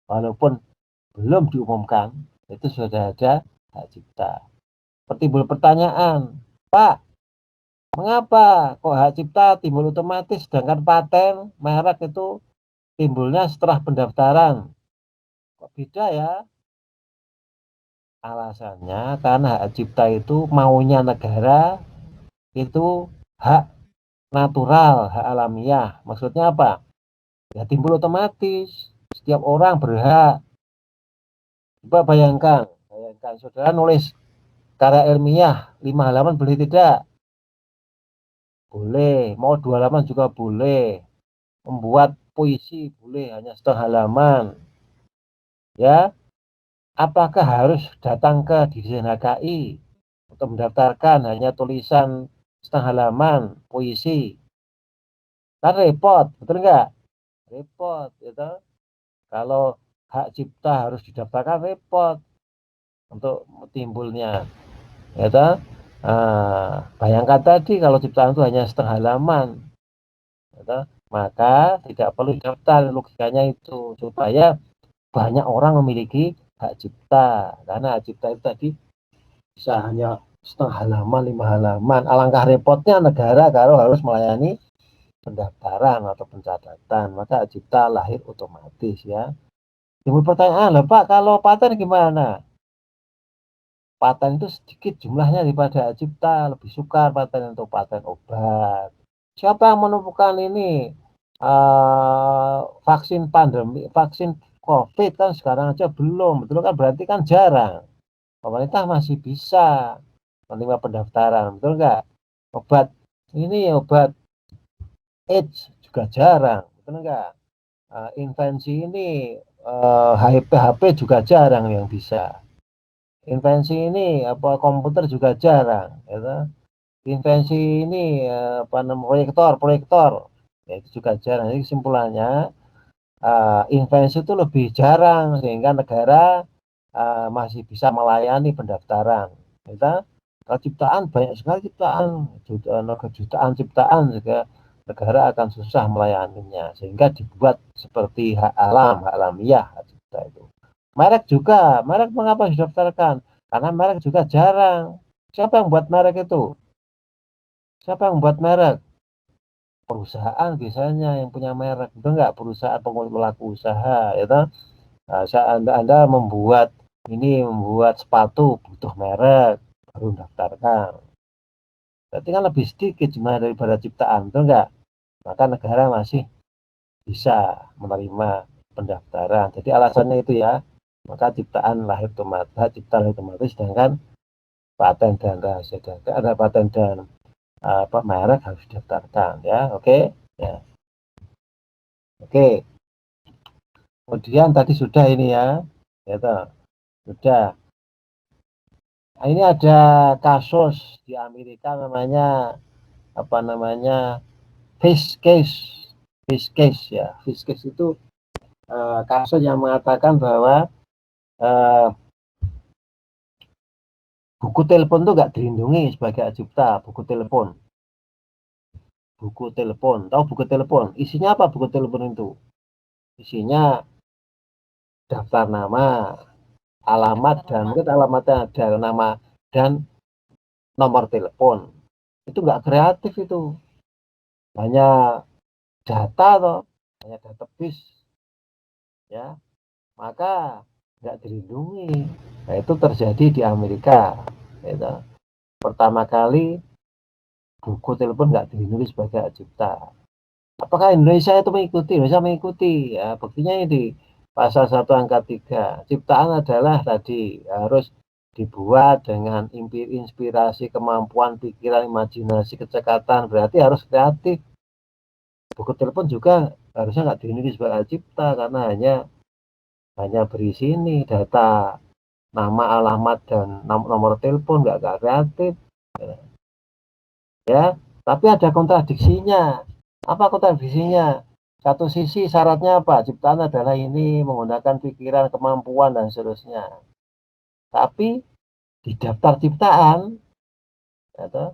walaupun belum diumumkan, itu sudah ada hak cipta. Timbul pertanyaan, Pak, mengapa kok hak cipta timbul otomatis sedangkan paten merek itu timbulnya setelah pendaftaran? Kok beda ya? Alasannya karena hak cipta itu maunya negara, itu hak natural, hak alamiah. Maksudnya apa? Ya timbul otomatis. Setiap orang berhak. Coba bayangkan saudara nulis karya ilmiah 5 halaman boleh tidak? Boleh. Mau 2 halaman juga boleh. Membuat puisi boleh, hanya setengah halaman. Ya, apakah harus datang ke Dirjen HKI untuk mendaftarkan hanya tulisan setengah halaman puisi? Kan repot, betul enggak? Repot, gitu. Kalau hak cipta harus didaftarkan repot untuk timbulnya, gitu. Bayangkan tadi kalau ciptaan itu hanya setengah halaman, gitu, maka tidak perlu daftar, logikanya itu supaya banyak orang memiliki hak cipta, karena hak cipta itu tadi bisa hanya setengah halaman, 5 halaman. Alangkah repotnya negara kalau harus melayani pendaftaran atau pencatatan, maka hak cipta lahir otomatis, ya. Timbul pertanyaan, loh Pak, kalau paten gimana? Paten itu sedikit jumlahnya daripada hak cipta, lebih sukar paten untuk paten obat. Siapa yang menemukan ini vaksin pandemi, vaksin COVID kan sekarang aja belum, betul kan? Berarti kan jarang. Pemerintah masih bisa menerima pendaftaran, betul nggak? Obat AIDS juga jarang, betul nggak? Invensi ini HP juga jarang yang bisa. Invensi ini komputer juga jarang, gitu. Invensi ini proyektor, ya itu juga jarang. Jadi kesimpulannya invensi itu lebih jarang sehingga negara masih bisa melayani pendaftaran. Kita kalau ciptaan banyak sekali ciptaan, jutaan ciptaan juga negara akan susah melayaninya sehingga dibuat seperti hak alam, hak alamiah hak cipta itu. Merek juga, merek mengapa didaftarkan? Karena merek juga jarang. Siapa yang buat merek itu? Siapa yang buat merek? Perusahaan biasanya yang punya merek, itu enggak perusahaan pelaku usaha, ya toh. Anda membuat sepatu butuh merek baru daftarkan. Berarti kan lebih sedikit jumlah daripada ciptaan, betul enggak? Maka negara masih bisa menerima pendaftaran. Jadi alasannya itu ya. Maka ciptaan lahir otomatis, sedangkan paten dan rahasia dagang, ada paten dan merek harus didaftarkan, ya. Oke, ya. Oke. Kemudian tadi sudah ini ya, sudah. Nah, ini ada kasus di Amerika namanya fish case ya. Fish case itu kasus yang mengatakan bahwa buku telepon itu nggak dilindungi sebagai hak cipta. Buku telepon, tahu buku telepon? Isinya apa buku telepon itu? Isinya daftar nama, alamat, dan mungkin alamatnya ada nama dan nomor telepon. Itu nggak kreatif itu. Hanya data toh, hanya database. Ya, maka nggak dilindungi. Nah, itu terjadi di Amerika. Gitu. Pertama kali buku telepon nggak dilindungi sebagai hak cipta. Apakah Indonesia itu mengikuti? Indonesia mengikuti. Ya, buktinya ini pasal 1 angka 3. Ciptaan adalah tadi harus dibuat dengan inspirasi, kemampuan, pikiran, imajinasi, kecekatan. Berarti harus kreatif. Buku telepon juga harusnya nggak dilindungi sebagai hak cipta karena hanya berisi ini data nama, alamat, dan nomor telepon, nggak kreatif. Ya, tapi ada kontradiksinya. Apa kontradiksinya? Satu sisi syaratnya apa? Ciptaan adalah ini menggunakan pikiran, kemampuan, dan seterusnya. Tapi di daftar ciptaan, atau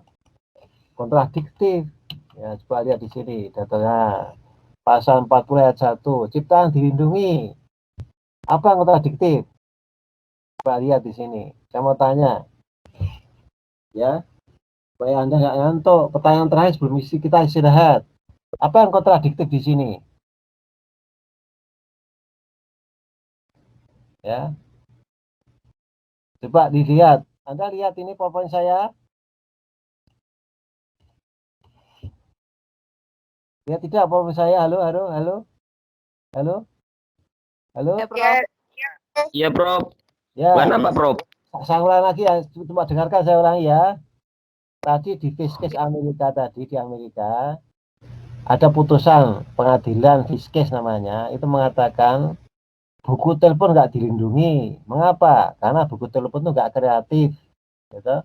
kontradiktif. Ya, coba lihat di sini datanya. Pasal 40 ayat 1, ciptaan dilindungi. Apa yang kontradiktif? Coba lihat di sini. Saya mau tanya. Ya, supaya Anda nggak ngantuk. Pertanyaan terakhir sebelum kita istirahat. Apa yang kontradiktif di sini? Ya. Coba dilihat. Anda lihat ini PowerPoint saya. Lihat tidak PowerPoint saya? Halo, halo, halo. Halo. Halo. Ya, Prof. Iya, Prof. Ya. Mana Pak, Prof? Saya ulang lagi ya, coba dengarkan saya ulangi ya. Tadi di Fiskes Amerika tadi di Amerika ada putusan pengadilan Fiskes namanya, itu mengatakan buku telepon nggak dilindungi. Mengapa? Karena buku telepon itu nggak kreatif. Gitu.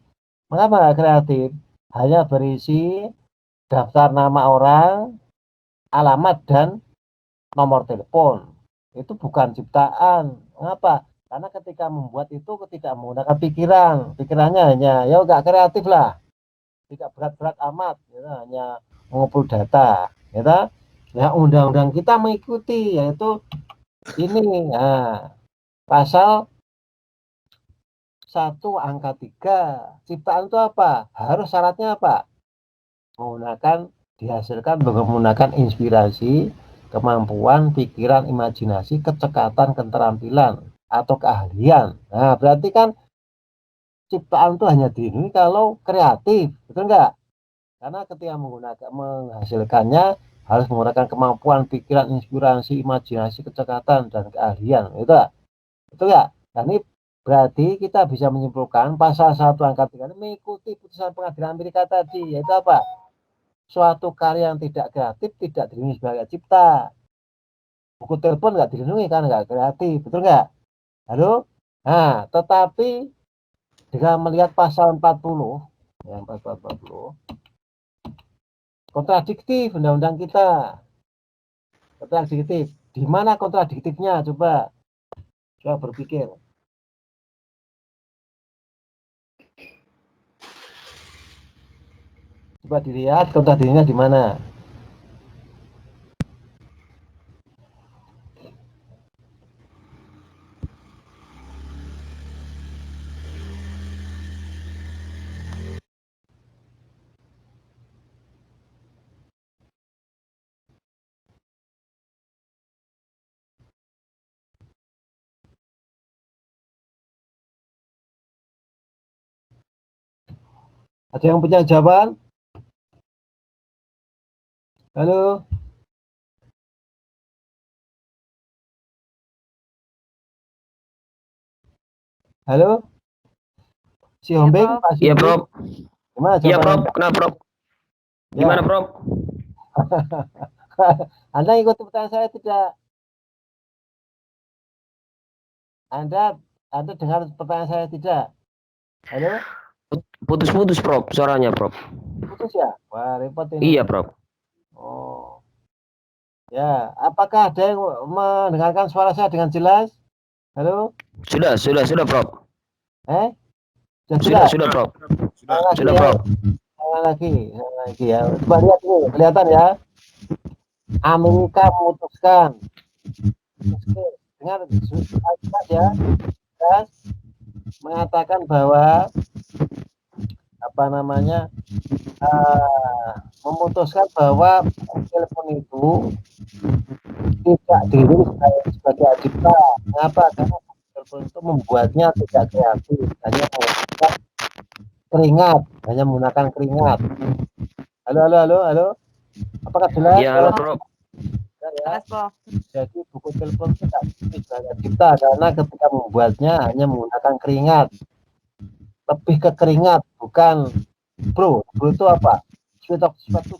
Mengapa nggak kreatif? Hanya berisi daftar nama orang, alamat, dan nomor telepon. Itu bukan ciptaan. Mengapa? Karena ketika membuat itu tidak menggunakan pikiran. Pikirannya hanya, ya nggak kreatif lah. Tidak berat-berat amat. Gitu. Hanya mengumpul data. Gitu. Ya, undang-undang kita mengikuti, yaitu ini. Nah, pasal 1 angka 3. Ciptaan itu apa? Harus syaratnya apa? Dihasilkan menggunakan inspirasi, kemampuan, pikiran, imajinasi, kecekatan, keterampilan, atau keahlian. Nah, berarti kan ciptaan itu hanya dilindungi kalau kreatif, betul enggak? Karena ketika menghasilkannya harus menggunakan kemampuan, pikiran, inspirasi, imajinasi, kecekatan, dan keahlian. Itu enggak? Nah, ini berarti kita bisa menyimpulkan pasal 1 angka 3 ini mengikuti putusan pengadilan Amerika tadi, yaitu apa? Suatu karya yang tidak kreatif tidak dilindungi sebagai cipta. Buku telepon nggak dilindungi kan nggak kreatif, betul nggak? Halo? Nah, tetapi dengan melihat pasal 40, ya, pasal 40, kontradiktif undang-undang kita. Kontradiktif. Di mana kontradiktifnya? Coba berpikir. Coba dilihat kontradiktifnya di mana. Ada yang punya jawaban? Halo? Halo? Si Hombing? Iya, Prof. Gimana Iya, Prof. jawabannya? Kenapa, Prof? Ya. Gimana, Prof? Anda ikut pertanyaan saya tidak? Anda dengar pertanyaan saya tidak? Halo? Putus-putus, Prof. Suaranya, Prof. Putus ya? Wah, repot ini. Iya, Prof. Oh. Ya, apakah ada yang mendengarkan suara saya dengan jelas? Halo? Sudah, Prof. Sudah, Sudah, Prof. Sudah, ya. Prof. Lagi ya. Coba lihat nih, kelihatan ya. Amerika memutuskan Ingat ya, kita mengatakan bahwa apa namanya memutuskan bahwa telepon itu tidak dirilis sebagai adipta. Mengapa? Karena telepon itu membuatnya tidak kreatif, hanya menggunakan keringat, hanya menggunakan keringat. Halo. Apakah jelas? Iya, halo Prof. Ya. Jelas, Prof. Jadi buku telepon itu tidak sebagai adipta karena ketika membuatnya hanya menggunakan keringat. Lebih ke keringat, bukan bro itu apa? Suatu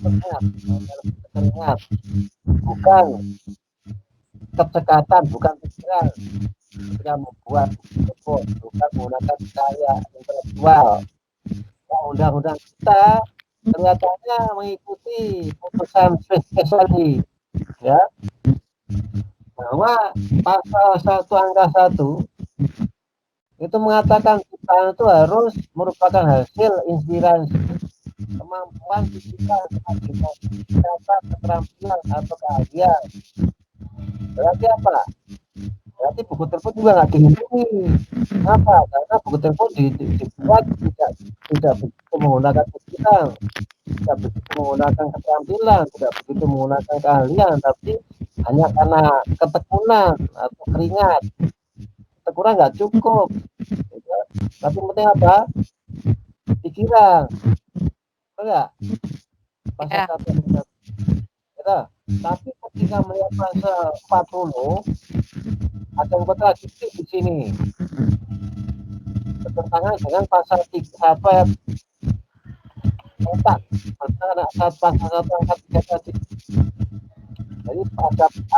keringat, bukan kecekatan, bukan pikiran. Ketika membuat telepon, bukan menggunakan karya intelektual. Nah, undang-undang kita kelihatannya mengikuti putusan spesiali, ya, bahwa pasal 1 angka 1 itu mengatakan ciptaan itu harus merupakan hasil inspirasi kemampuan fisikal, keterampilan atau keahlian. Berarti apa? Berarti buku telepon juga nggak dilindungi. Kenapa? Karena buku telepon dibuat tidak begitu menggunakan pikiran, tidak begitu menggunakan keterampilan, tidak begitu menggunakan keahlian, tapi hanya karena ketekunan atau keringat. Ketekunan nggak cukup. Tapi penting apa? Pikiran. Enggak? Pasal 1 gitu. Tapi ketika melihat pasal 40 ada yang kontradiksi di sini. Bertentangan dengan pasal 31 ayat 4. Pasal 1 angka 3 tadi. Jadi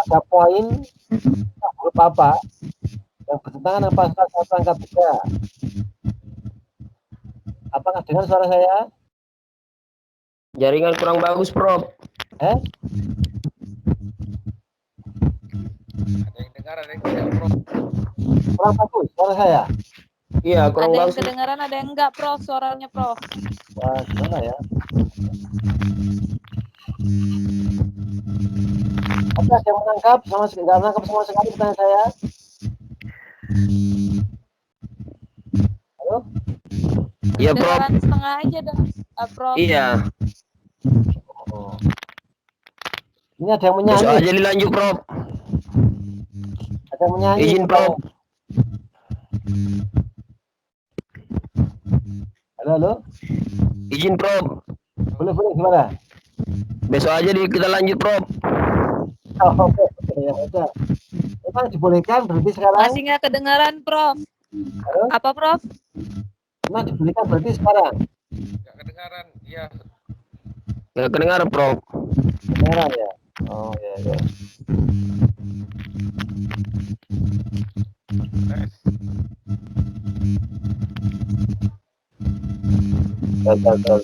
ada poin huruf apa yang bertentangan dengan pasal 1 angka 3. Apakah dengar suara saya? Jaringan kurang bagus, Prof. Eh? Ada yang dengar, ada yang tidak, Prof. Kurang bagus suara saya? Iya, kurang Ada yang bagus. kedengaran, ada yang enggak, Prof, suaranya, Prof. Wah, gimana ya? Oke, ada yang menangkap nggak menangkap sama sekali pertanyaan saya? Halo? Iya, Prof. Kedengaran setengah aja dah, Prof. Iya. Oh. Ini ada yang Besok menyanyi. aja dilanjut, Prof. Ada yang menyanyi. Izin, Prof. Halo? Izin, Prof. Boleh, gimana? Besok aja kita lanjut, Prof. Oh, oke, ya udah. Memang dibolehkan berarti sekarang? Masih nggak kedengaran, Prof. Halo? Apa, Prof? Memang dibolehkan berarti sekarang? Nggak kedengaran, iya. Nggak kedengaran, Prof. Kedengaran ya? Oh, ya. Bentar.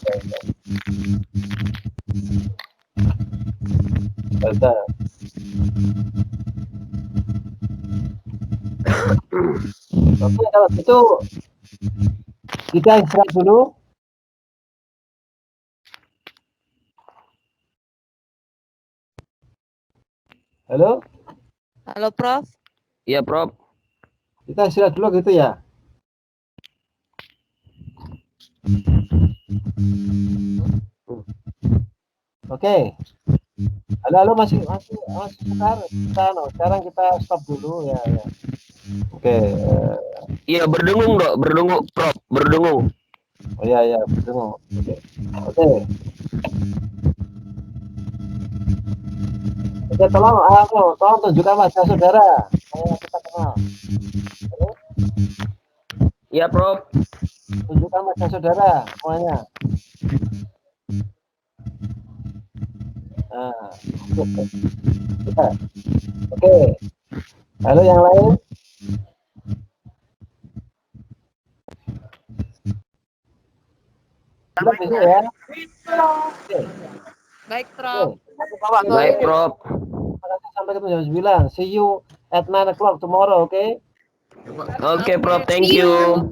Oke, kalau gitu kita istirahat dulu. Halo? Halo, Prof. Iya, Prof. Kita istirahat dulu gitu ya? Oke. Halo, masih sekarang kita stop dulu ya. Oke. Iya, berdengung, Dok. Berdengung, Prof. Berdengung. Oh ya, berdengung. Oke. Oke, tolong tunjukkan wajah saudara. Saya kita kenal. Halo? Iya, Prof. Tunjukkan wajah saudara semuanya. Nah, oke. Halo yang lain? Sudah bisa ya? Oke. Baik, Prof. Baik, Prof. Sampai ketemu jam 9. See you at 9 o'clock tomorrow, okay? Oke, Prof. Thank you.